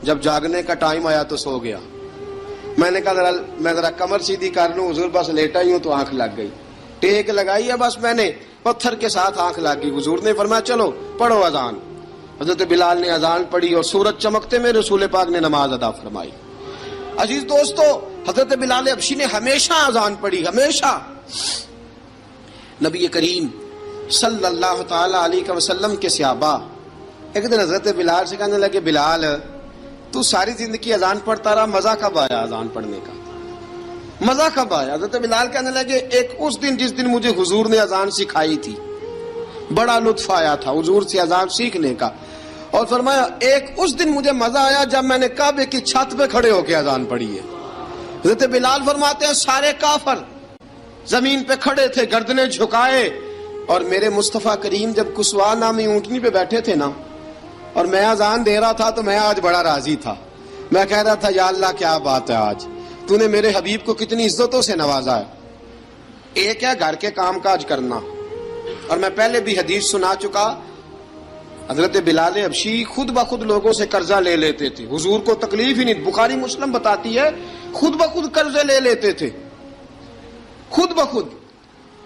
جب جاگنے کا ٹائم آیا تو سو گیا۔ میں نے کہا میں ذرا کمر سیدھی کر لوں، حضور بس لیٹا ہی ہوں تو آنکھ لگ گئی، ٹیک لگائی ہے بس میں نے، پتھر کے ساتھ آنکھ لگ گئی۔ حضور نے فرمایا چلو پڑھو اذان۔ حضرت بلال نے اذان پڑھی اور سورج چمکتے میں رسول پاک نے نماز ادا فرمائی۔ عزیز دوستو حضرت بلال حبشی نے ہمیشہ اذان پڑھی، ہمیشہ۔ نبی کریم صلی اللہ تعالی علیہ وسلم کے صحابہ ایک دن حضرت بلال سے کہنے لگے بلال تو ساری زندگی اذان پڑھتا رہا، مزہ کب آیا اذان پڑھنے کا؟ مزہ کب آیا؟ حضرت بلال کہنے لگے ایک اس دن جس دن مجھے حضور نے اذان سکھائی تھی، بڑا لطف آیا تھا حضور سے اذان سیکھنے کا، اور فرمایا ایک اس دن مجھے مزہ آیا جب میں نے کعبے کی چھت پہ کھڑے ہو کے اذان پڑھی ہے۔ حضرت بلال فرماتے ہیں سارے کافر زمین پہ کھڑے تھے گردنیں جھکائے، اور میرے مصطفیٰ کریم جب کسوا نامی اونٹنی پہ بیٹھے تھے نا اور میں اذان دے رہا تھا تو میں آج بڑا راضی تھا، میں کہہ رہا تھا یا اللہ کیا بات ہے، آج تو نے میرے حبیب کو کتنی عزتوں سے نوازا ہے۔ ایک ہے گھر کے کام کاج کرنا، اور میں پہلے بھی حدیث سنا چکا، حضرت بلال حبشی خود بخود لوگوں سے قرضہ لے لیتے تھے، حضور کو تکلیف ہی نہیں، بخاری مسلم بتاتی ہے خود بخود قرضے لے لیتے تھے، خود بخود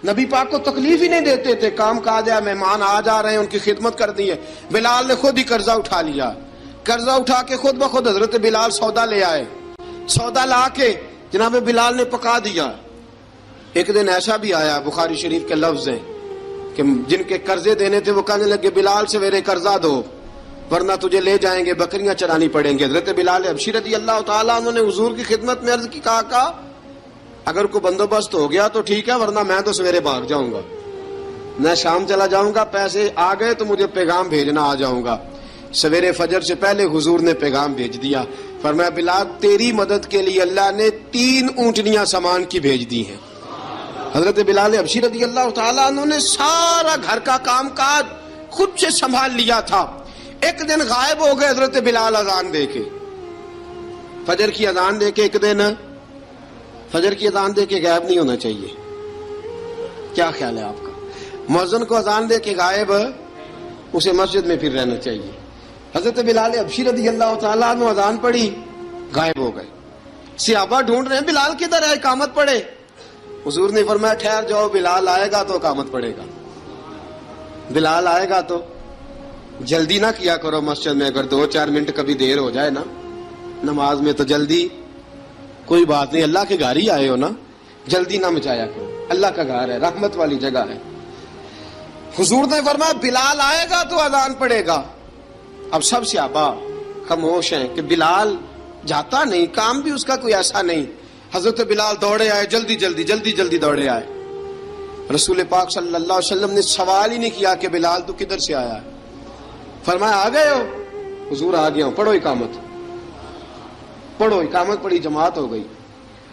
نبی پاک کو تکلیف ہی نہیں دیتے تھے، کام کاج ہے، مہمان آ جا رہے ہیں ان کی خدمت کر دی ہے، بلال نے خود ہی قرضہ اٹھا لیا، قرضہ اٹھا کے خود بخود حضرت بلال سودا لے آئے، سودا لا کے جناب بلال نے پکا دیا۔ ایک دن ایسا بھی آیا، بخاری شریف کے لفظ ہیں کہ جن کے قرضے دینے تھے وہ کہنے لگے بلال سویرے قرضہ دو ورنہ تجھے لے جائیں گے، بکریاں چرانی پڑیں گے۔ حضرت بلال حبشی رضی اللہ تعالیٰ عنہ نے حضور کی خدمت میں عرض کی، کہا اگر کوئی بندوبست ہو گیا تو ٹھیک ہے ورنہ میں تو سویرے بھاگ جاؤں گا، میں شام چلا جاؤں گا، پیسے آ گئے تو مجھے پیغام بھیجنا، آ جاؤں گا۔ سویرے فجر سے پہلے حضور نے پیغام بھیج دیا، فرمایا بلال تیری مدد کے لیے اللہ نے 3 اونٹنیاں سامان کی بھیج دی ہیں۔ حضرت بلال حبشی رضی اللہ تعالیٰ عنہ نے سارا گھر کا کام کاج خود سے سنبھال لیا تھا۔ ایک دن غائب ہو گئے حضرت بلال اذان دے کے، فجر کی اذان دے کے، ایک دن فجر کی اذان دے کے غائب نہیں ہونا چاہیے، کیا خیال ہے آپ کا؟ مؤذن کو اذان دے کے غائب، اسے مسجد میں پھر رہنا چاہیے۔ حضرت بلال حبشی رضی اللہ تعالیٰ عنہ اذان پڑھی، غائب ہو گئے، صحابہ ڈھونڈ رہے ہیں بلال کدھر ہے، اقامت پڑھے۔ حضور نے فرمایا ٹھہر جاؤ، بلال آئے گا تو اقامت پڑھے گا، بلال آئے گا تو جلدی نہ کیا کرو مسجد میں، اگر 2-4 منٹ کبھی دیر ہو جائے نا نماز میں تو جلدی کوئی بات نہیں، اللہ کے گھر ہی آئے ہو نا، جلدی نہ مچایا کرو، اللہ کا گھر ہے، رحمت والی جگہ ہے۔ حضور نے فرمایا بلال آئے گا تو اذان پڑے گا۔ اب سب صحابہ خاموش ہیں کہ بلال جاتا نہیں، کام بھی اس کا کوئی ایسا نہیں۔ حضرت بلال دوڑے آئے، جلدی دوڑے آئے۔ رسول پاک صلی اللہ علیہ وسلم نے سوال ہی نہیں کیا کہ بلال تو کدھر سے آیا ہے، فرمایا آ گئے ہو؟ حضور آ گیا ہوں، پڑھو اقامت، پڑھو اقامت پڑھی، جماعت ہو گئی۔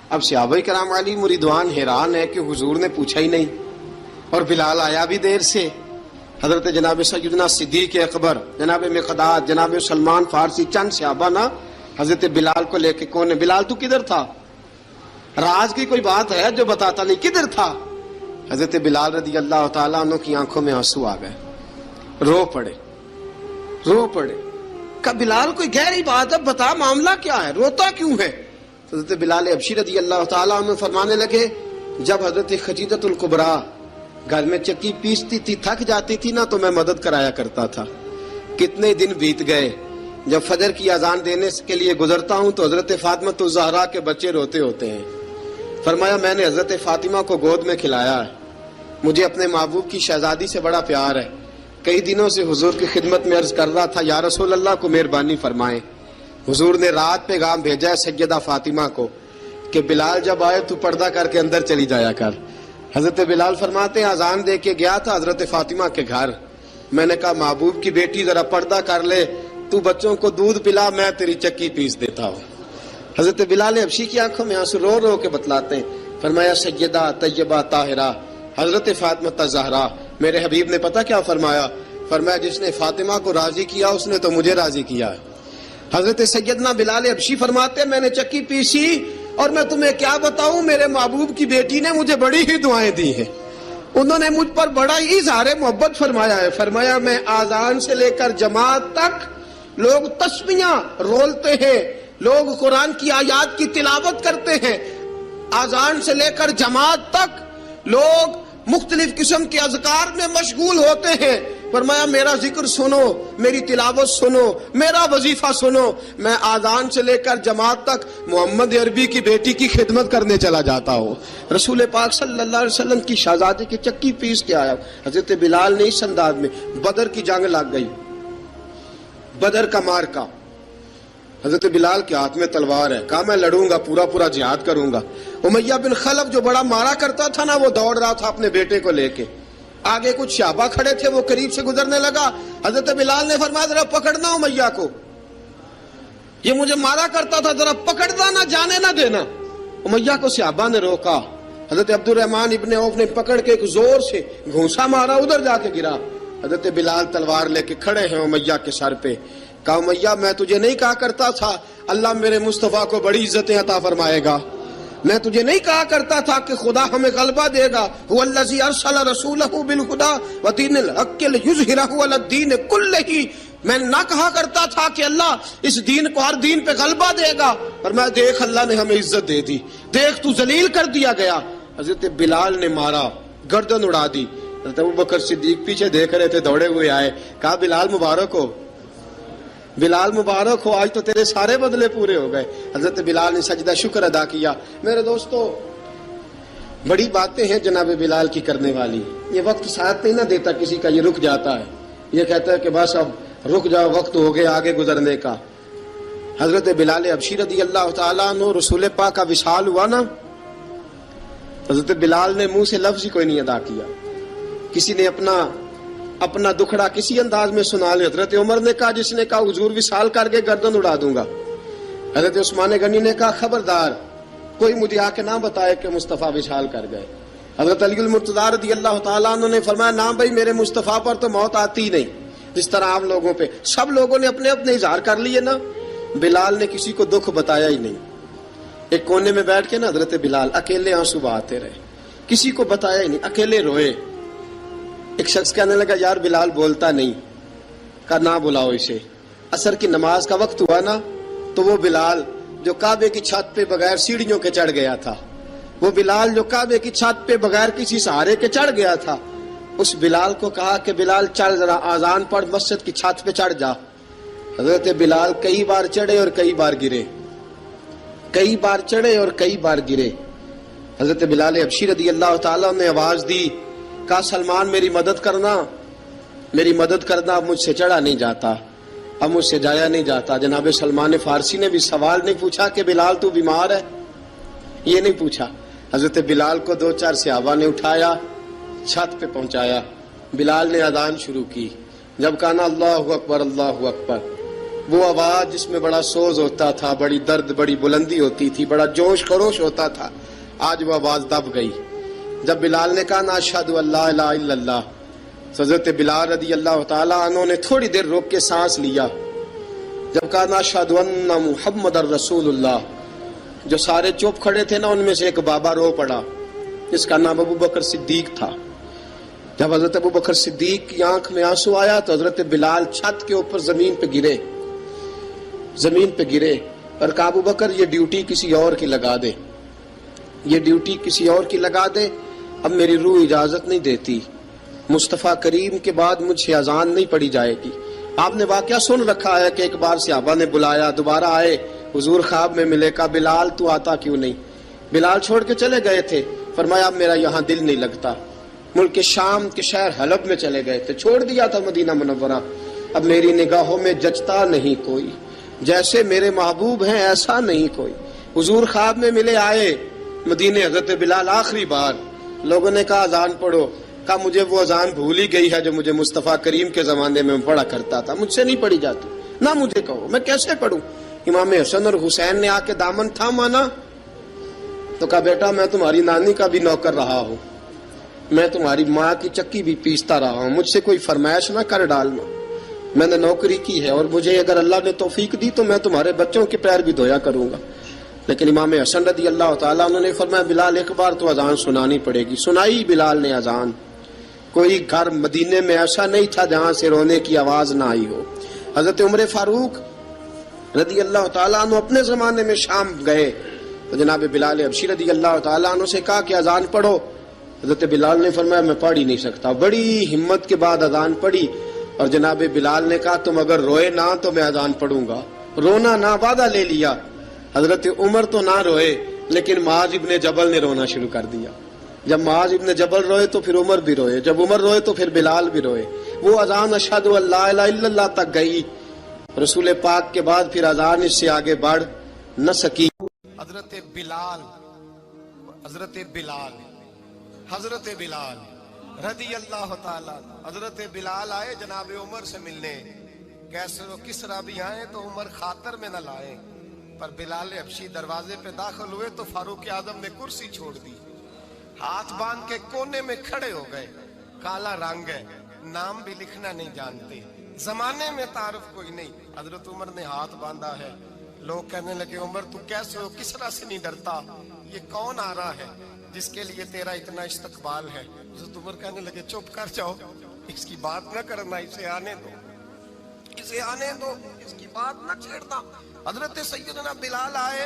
اب صحابہ کرام علی مریدوان حیران ہے کہ حضور نے پوچھا ہی نہیں اور بلال آیا بھی دیر سے۔ حضرت جناب سیدنا صدیق اکبر، جناب مقداد، جناب سلمان فارسی، چند صحابہ نا حضرت بلال کو لے کے، کون ہے بلال تو کدھر تھا؟ راز کی کوئی بات ہے جو بتاتا نہیں، کدھر تھا؟ حضرت بلال رضی اللہ تعالیٰ عنہ کی آنکھوں میں آنسو آ گئے، رو پڑے۔ کہ بلال کوئی گہری بات ہے، بتا معاملہ کیا ہے، روتا کیوں ہے؟ حضرت بلال حبشی رضی اللہ تعالیٰ عنہ فرمانے لگے جب حضرت خدیجہ الکبریٰ گھر میں چکی پیستی تھی، تھک جاتی تھی نا تو میں مدد کرایا کرتا تھا۔ کتنے دن بیت گئے، جب فجر کی اذان دینے کے لیے گزرتا ہوں تو حضرت فاطمہ الزہرا کے بچے روتے ہوتے ہیں۔ فرمایا میں نے حضرت فاطمہ کو گود میں کھلایا ہے، مجھے اپنے محبوب کی شہزادی سے بڑا پیار ہے۔ کئی دنوں سے حضور کی خدمت میں عرض کر رہا تھا یا رسول اللہ کو مہربانی فرمائیں۔ حضور نے رات پیغام بھیجا ہے سیدہ فاطمہ کو کہ بلال جب آئے تو پردہ کر کے اندر چلی جایا کر۔ حضرت بلال فرماتے ہیں اذان دے کے گیا تھا حضرت فاطمہ کے گھر، میں نے کہا محبوب کی بیٹی ذرا پردہ کر لے، تو بچوں کو دودھ پلا، میں تیری چکی پیس دیتا ہوں۔ حضرت بلال حبشی کی آنکھوں میں آنسو رو رو کے بتلاتے ہیں، فرمایا سیدہ طیبہ طاہرہ حضرت فاطمہ الزہرا، میرے حبیب نے پتہ کیا فرمایا؟ فرمایا جس نے فاطمہ کو راضی کیا اس نے تو مجھے راضی کیا ہے۔ حضرت سیدنا بلال حبشی فرماتے ہیں میں نے چکی پیسی اور میں تمہیں کیا بتاؤں، میرے محبوب کی بیٹی نے مجھے بڑی ہی دعائیں دی ہیں، انہوں نے مجھ پر بڑا ہی اظہار محبت فرمایا ہے۔ فرمایا میں آذان سے لے کر جماعت تک لوگ تسبیحاں رولتے ہیں، لوگ قرآن کی آیات کی تلاوت کرتے ہیں، آذان سے لے کر جماعت تک لوگ مختلف قسم کے اذکار میں مشغول ہوتے ہیں۔ فرمایا میرا ذکر سنو، میری تلاوت سنو، میرا وظیفہ سنو، میں آذان سے لے کر جماعت تک محمد عربی کی بیٹی کی خدمت کرنے چلا جاتا ہوں۔ رسول پاک صلی اللہ علیہ وسلم کی شہزادی کی چکی پیس کے آیا۔ حضرت بلال نے اس انداز میں، بدر کی جنگ لگ گئی، بدر کا مارکا، حضرت بلال کے ہاتھ میں تلوار ہے، کہا میں لڑوں گا، پورا جہاد کروں گا۔ امیہ بن خلف جو بڑا مارا کرتا تھا نا، وہ دوڑ رہا تھا اپنے بیٹے کو لے کے، آگے کچھ صحابہ کھڑے تھے، وہ قریب سے گزرنے لگا، حضرت بلال نے فرمایا ذرا پکڑنا امیہ کو، یہ مجھے مارا کرتا تھا، ذرا پکڑنا، نہ جانے نہ دینا۔ امیہ کو صحابہ نے روکا، حضرت عبد الرحمن ابن عوف نے پکڑ کے ایک زور سے گھونسا مارا، ادھر جا کے گرا۔ حضرت بلال تلوار لے کے کھڑے ہیں امیہ کے سر پہ، کہا امیہ میں تجھے نہیں کہا کرتا تھا اللہ میرے مصطفیٰ کو بڑی عزتیں عطا فرمائے گا، میں تجھے نہیں کہا کرتا تھا کہ خدا ہمیں غلبہ دے گا، هو الذی ارسل رسولہ بالہدی ودین الحق لیظہرہ علی الدین کلہ، میں نہ کہا کرتا تھا کہ اللہ اس دین کو ہر دین پہ غلبہ دے گا، پر میں دیکھ اللہ نے ہمیں عزت دے دی، دیکھ تو ذلیل کر دیا گیا۔ حضرت بلال نے مارا، گردن اڑا دی۔ حضرت ابوبکر صدیق پیچھے دیکھ رہے تھے، دوڑے ہوئے آئے، کہا بلال مبارک ہو، بلال مبارک ہو، آج تو تیرے سارے بدلے پورے ہو گئے۔ حضرت بلال نے سجدہ شکر ادا کیا۔ میرے دوستو، بڑی باتیں ہیں جناب بلال کی کرنے والی، یہ وقت ساتھ نہیں نہ دیتا کسی کا، یہ رک جاتا ہے، یہ کہتا ہے کہ بس اب رک جاؤ، وقت ہو گیا آگے گزرنے کا۔ حضرت بلال حبشی رضی اللہ تعالیٰ عنہ، رسول پاک کا وصال ہوا نا، حضرت بلال نے منہ سے لفظ ہی کوئی نہیں ادا کیا، کسی نے اپنا دکھڑا کسی انداز میں سنا لیا۔ حضرت عمر نے کہا، جس نے کہا حضور وصال کر کے گردن اڑا دوں گا۔ حضرت عثمان غنی نے کہا خبردار کوئی مجھے آ کے نہ بتائے کہ مصطفیٰ وصال کر گئے۔ حضرت علی المرتضیٰ رضی اللہ تعالیٰ عنہ نے فرمایا، نہ بھائی میرے مصطفیٰ پر تو موت آتی ہی نہیں، جس طرح عام لوگوں پہ سب لوگوں نے اپنے اپنے اظہار کر لیے نا، بلال نے کسی کو دکھ بتایا ہی نہیں۔ ایک کونے میں بیٹھ کے نا حضرت بلال اکیلے آنسو بہاتے رہے، کسی کو بتایا ہی نہیں، اکیلے روئے۔ ایک شخص کہنے لگا یار بلال بولتا نہیں، کہا نہ بلاؤ اسے۔ عصر کی نماز کا وقت ہوا نا، تو وہ بلال جو کعبے کی چھت پہ بغیر سیڑھیوں کے چڑھ گیا تھا، وہ بلال جو کعبے کی چھت پہ بغیر کسی سہارے کے چڑھ گیا تھا، اس بلال کو کہا کہ بلال چل ذرا آذان پڑھ، مسجد کی چھت پہ چڑھ جا۔ حضرت بلال کئی بار چڑھے اور کئی بار گرے، کئی بار چڑھے اور کئی بار گرے۔ حضرت بلال حبشی رضی اللہ تعالیٰ نے آواز دی، کہا سلمان میری مدد کرنا، میری مدد کرنا، اب مجھ سے چڑھا نہیں جاتا، اب مجھ سے جایا نہیں جاتا۔ جناب سلمان فارسی نے بھی سوال نہیں پوچھا کہ بلال تو بیمار ہے، یہ نہیں پوچھا۔ حضرت بلال کو دو چار صحابہ نے اٹھایا، چھت پہ پہنچایا، بلال نے اذان شروع کی۔ جب کہا نا اللہ اکبر اللہ اکبر، وہ آواز جس میں بڑا سوز ہوتا تھا، بڑی درد، بڑی بلندی ہوتی تھی، بڑا جوش خروش ہوتا تھا، آج وہ آواز دب گئی۔ جب بلال نے کہا نا اشہد ان لا الہ الا اللہ، حضرت بلال رضی اللہ تعالیٰ عنہ نے تھوڑی دیر روک کے سانس لیا۔ جب کہا نا اشہد ان محمد الرسول اللہ، جو سارے چپ کھڑے تھے نا، ان میں سے ایک بابا رو پڑا، جس کا نام ابو بکر صدیق تھا۔ جب حضرت ابو بکر صدیق کی آنکھ میں آنسو آیا تو حضرت بلال چھت کے اوپر زمین پہ گرے، زمین پہ گرے اور کہا ابو بکر یہ ڈیوٹی کسی اور کی لگا دے، یہ ڈیوٹی کسی اور کی لگا دے، اب میری روح اجازت نہیں دیتی، مصطفیٰ کریم کے بعد مجھ سے اذان نہیں پڑھی جائے گی۔ آپ نے واقعہ سن رکھا ہے کہ ایک بار صحابہ نے بلایا، دوبارہ آئے، حضور خواب میں ملے، کہا بلال تو آتا کیوں نہیں؟ بلال چھوڑ کے چلے گئے تھے، فرمایا اب میرا یہاں دل نہیں لگتا۔ ملک شام کے شہر حلب میں چلے گئے تھے، چھوڑ دیا تھا مدینہ منورہ، اب میری نگاہوں میں جچتا نہیں کوئی، جیسے میرے محبوب ہیں ایسا نہیں کوئی۔ حضور خواب میں ملے، آئے مدینے، حضرت بلال آخری بار، لوگوں نے کہا اذان پڑھو، کہا مجھے وہ اذان بھول ہی گئی ہے جو مجھے مصطفیٰ کریم کے زمانے میں پڑھا کرتا تھا، مجھ سے نہیں پڑھی جاتی، نہ مجھے کہو، میں کیسے پڑھوں؟ امام حسن اور حسین نے آ کے دامن تھاما نا، تو کہا بیٹا میں تمہاری نانی کا بھی نوکر رہا ہوں، میں تمہاری ماں کی چکی بھی پیستا رہا ہوں، مجھ سے کوئی فرمائش نہ کر ڈالنا، میں نے نوکری کی ہے، اور مجھے اگر اللہ نے توفیق دی تو میں تمہارے بچوں کے پیر بھی دھویا کروں گا۔ لیکن امام حسن رضی اللہ تعالیٰ عنہ نے فرمایا بلال ایک بار تو اذان سنانی پڑے گی۔ سنائی بلال نے اذان۔ کوئی گھر مدینے میں ایسا نہیں تھا جہاں سے رونے کی آواز نہ آئی ہو۔ حضرت عمر فاروق رضی اللہ تعالیٰ عنہ اپنے زمانے میں شام گئے تو جناب بلال حبشی رضی اللہ تعالیٰ عنہ سے کہا کہ اذان پڑھو۔ حضرت بلال نے فرمایا میں پڑھ ہی نہیں سکتا، بڑی ہمت کے بعد اذان پڑھی، اور جناب بلال نے کہا تم اگر روئے نہ تو میں اذان پڑھوں گا، رونا نہ، وعدہ لے لیا۔ حضرت عمر تو نہ روئے، لیکن معاذ ابن جبل نے رونا شروع کر دیا۔ جب معاذ ابن جبل روئے تو پھر عمر بھی روئے، جب عمر روئے تو پھر بلال بھی روئے۔ وہ اذان اشہد ان لا الہ الا اللہ تک گئی، رسول پاک کے بعد پھر اذان اس سے آگے بڑھ نہ سکی۔ حضرت بلال رضی اللہ تعالیٰ، حضرت بلال آئے جناب عمر سے ملنے، کیسے و کس طرح بھی آئے تو عمر خاطر میں نہ لائے، پر بلال حبشی دروازے پہ داخل ہوئے تو فاروق اعظم نے کرسی چھوڑ دی، ہاتھ باندھ کے کونے میں کھڑے ہو گئے۔ کالا رنگ ہے، نام بھی لکھنا نہیں جانتے، زمانے میں تعارف کوئی نہیں۔ حضرت عمر نے ہاتھ باندھا ہے، لوگ کہنے لگے عمر تو کیسے ہو، کس طرح سے نہیں ڈرتا؟ یہ کون آ رہا ہے جس کے لیے تیرا اتنا استقبال ہے؟ حضرت عمر کہنے لگے چپ کر جاؤ، اس کی بات نہ کرنا، اسے آنے دو، اسے آنے دو، اس کی بات نہ چھیڑنا۔ حضرت سیدنا بلال آئے،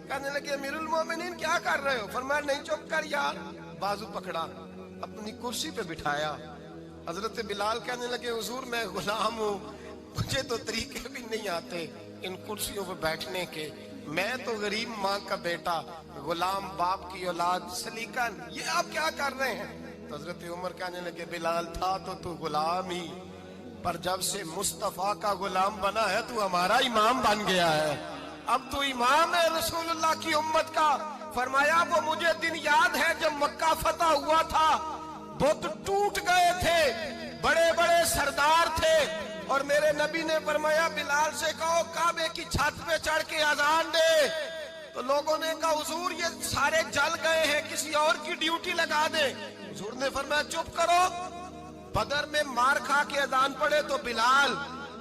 کہنے لگے امیر المومنین کیا کر رہے ہو؟ فرمایا نہیں چپ کر یار، بازو پکڑا، اپنی کرسی پہ بٹھایا۔ حضرت بلال کہنے لگے حضور میں غلام ہوں، مجھے تو طریقے بھی نہیں آتے ان کرسیوں پہ بیٹھنے کے، میں تو غریب ماں کا بیٹا، غلام باپ کی اولاد، سلیقن، یہ آپ کیا کر رہے ہیں؟ تو حضرت عمر کہنے لگے بلال تھا تو غلام ہی، پر جب سے مصطفیٰ کا غلام بنا ہے تو ہمارا امام بن گیا ہے، اب تو امام ہے رسول اللہ کی امت کا۔ فرمایا وہ مجھے دن یاد ہے جب مکہ فتح ہوا تھا، بت ٹوٹ گئے تھے، بڑے بڑے سردار تھے، اور میرے نبی نے فرمایا بلال سے کہو کعبے کی چھت پہ چڑھ کے اذان دے۔ تو لوگوں نے کہا حضور یہ سارے جل گئے ہیں، کسی اور کی ڈیوٹی لگا دے۔ حضور نے فرمایا چپ کرو، بدر میں مار کھا کے اذان پڑے تو بلال،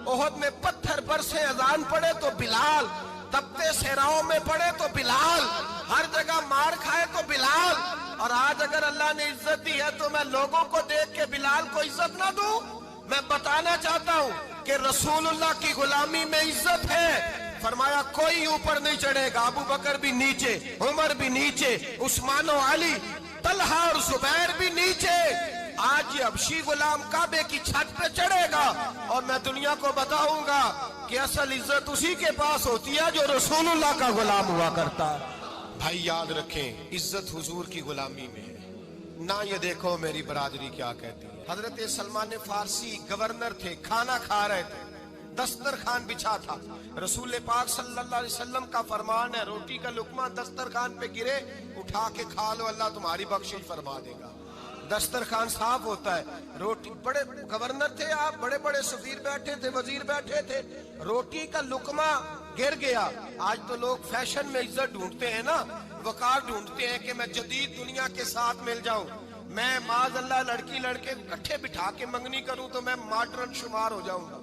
احد میں پتھر برسے اذان پڑے تو بلال، تپتے صحراؤں میں پڑے تو بلال، ہر جگہ مار کھائے تو بلال۔ اور آج اگر اللہ نے عزت دی ہے تو میں لوگوں کو دیکھ کے بلال کو عزت نہ دوں؟ میں بتانا چاہتا ہوں کہ رسول اللہ کی غلامی میں عزت ہے۔ فرمایا کوئی اوپر نہیں چڑھے گا، ابو بکر بھی نیچے، عمر بھی نیچے، عثمان و علی، طلحہ اور زبیر بھی نیچے۔ آج یہ حبشی غلام کعبے کی چھت پہ چڑھے گا اور میں دنیا کو بتاؤں گا کہ اصل عزت اسی کے پاس ہوتی ہے جو رسول اللہ کا غلام ہوا کرتا ہے۔ بھائی یاد رکھیں عزت حضور کی غلامی میں ہے، نہ یہ دیکھو میری برادری کیا کہتی ہے۔ حضرت سلمان فارسی گورنر تھے، کھانا کھا رہے تھے، دسترخوان بچھا تھا، رسول پاک صلی اللہ علیہ وسلم کا فرمان ہے روٹی کا لقمہ دسترخوان پہ گرے اٹھا کے کھا لو، اللہ تمہاری بخشش فرما دے گا۔ دسترخوان صاف ہوتا ہے، روٹی، بڑے گورنر تھے آپ، بڑے بڑے سفیر بیٹھے تھے، وزیر بیٹھے تھے، روٹی کا لقمہ گر گیا۔ آج تو لوگ فیشن میں عزت ڈھونڈتے ہیں نا، وقار ڈھونڈتے ہیں کہ میں جدید دنیا کے ساتھ مل جاؤں، میں معاذ اللہ لڑکی لڑکے اکٹھے بٹھا کے منگنی کروں تو میں ماڈرن شمار ہو جاؤں گا،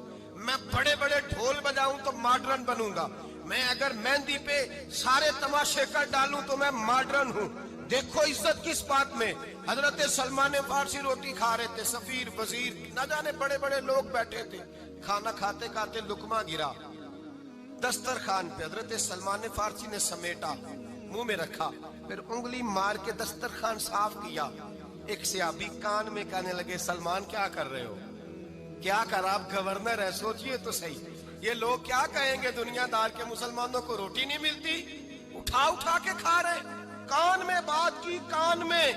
میں بڑے بڑے ڈھول بجاؤں تو ماڈرن بنوں گا، میں اگر مہندی پہ سارے تماشے کر ڈالوں تو میں ماڈرن ہوں۔ دیکھو عزت کس بات میں۔ حضرت سلمان فارسی روٹی کھا رہے تھے، سفیر، وزیر، نہ جانے بڑے بڑے لوگ بیٹھے تھے، کھانا کھاتے کھاتے لقمہ گرا دسترخوان پہ، حضرت سلمان فارسی نے سمیٹا، منہ میں رکھا، پھر انگلی مار کے دسترخوان صاف کیا۔ ایک صحابی کان میں کہنے لگے سلمان کیا کر رہے ہو؟ کیا کر، آپ گورنر ہے، سوچئے تو صحیح، یہ لوگ کیا کہیں گے دنیا دار کے مسلمانوں کو روٹی نہیں ملتی، اٹھا اٹھا کے کھا رہے۔ کان میں بات کی، کان میں۔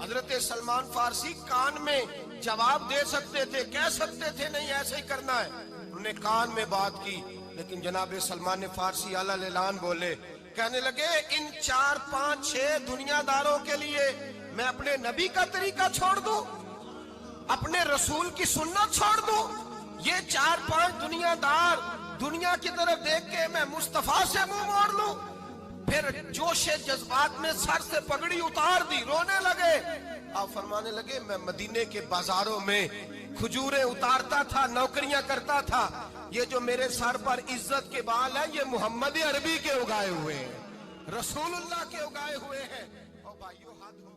حضرت سلمان فارسی کان میں جواب دے سکتے تھے، کہہ سکتے تھے نہیں ایسے ہی کرنا ہے، انہوں نے کان میں بات کی، لیکن جناب سلمان فارسی اعلیٰ اعلان بولے، کہنے لگے ان 4 5 6 دنیا داروں کے لیے میں اپنے نبی کا طریقہ چھوڑ دوں، اپنے رسول کی سنت چھوڑ دوں؟ یہ 4 5 دنیا دار دنیا کی طرف دیکھ کے میں مصطفیٰ سے منہ موڑ لوں؟ پھر جوش جذبات میں سر سے پگڑی اتار دی، رونے لگے۔ آپ فرمانے لگے میں مدینے کے بازاروں میں کھجوریں اتارتا تھا، نوکریاں کرتا تھا، یہ جو میرے سر پر عزت کے بال ہیں یہ محمد عربی کے اگائے ہوئے ہیں، رسول اللہ کے اگائے ہوئے ہیں۔ اور بھائیو حد ہو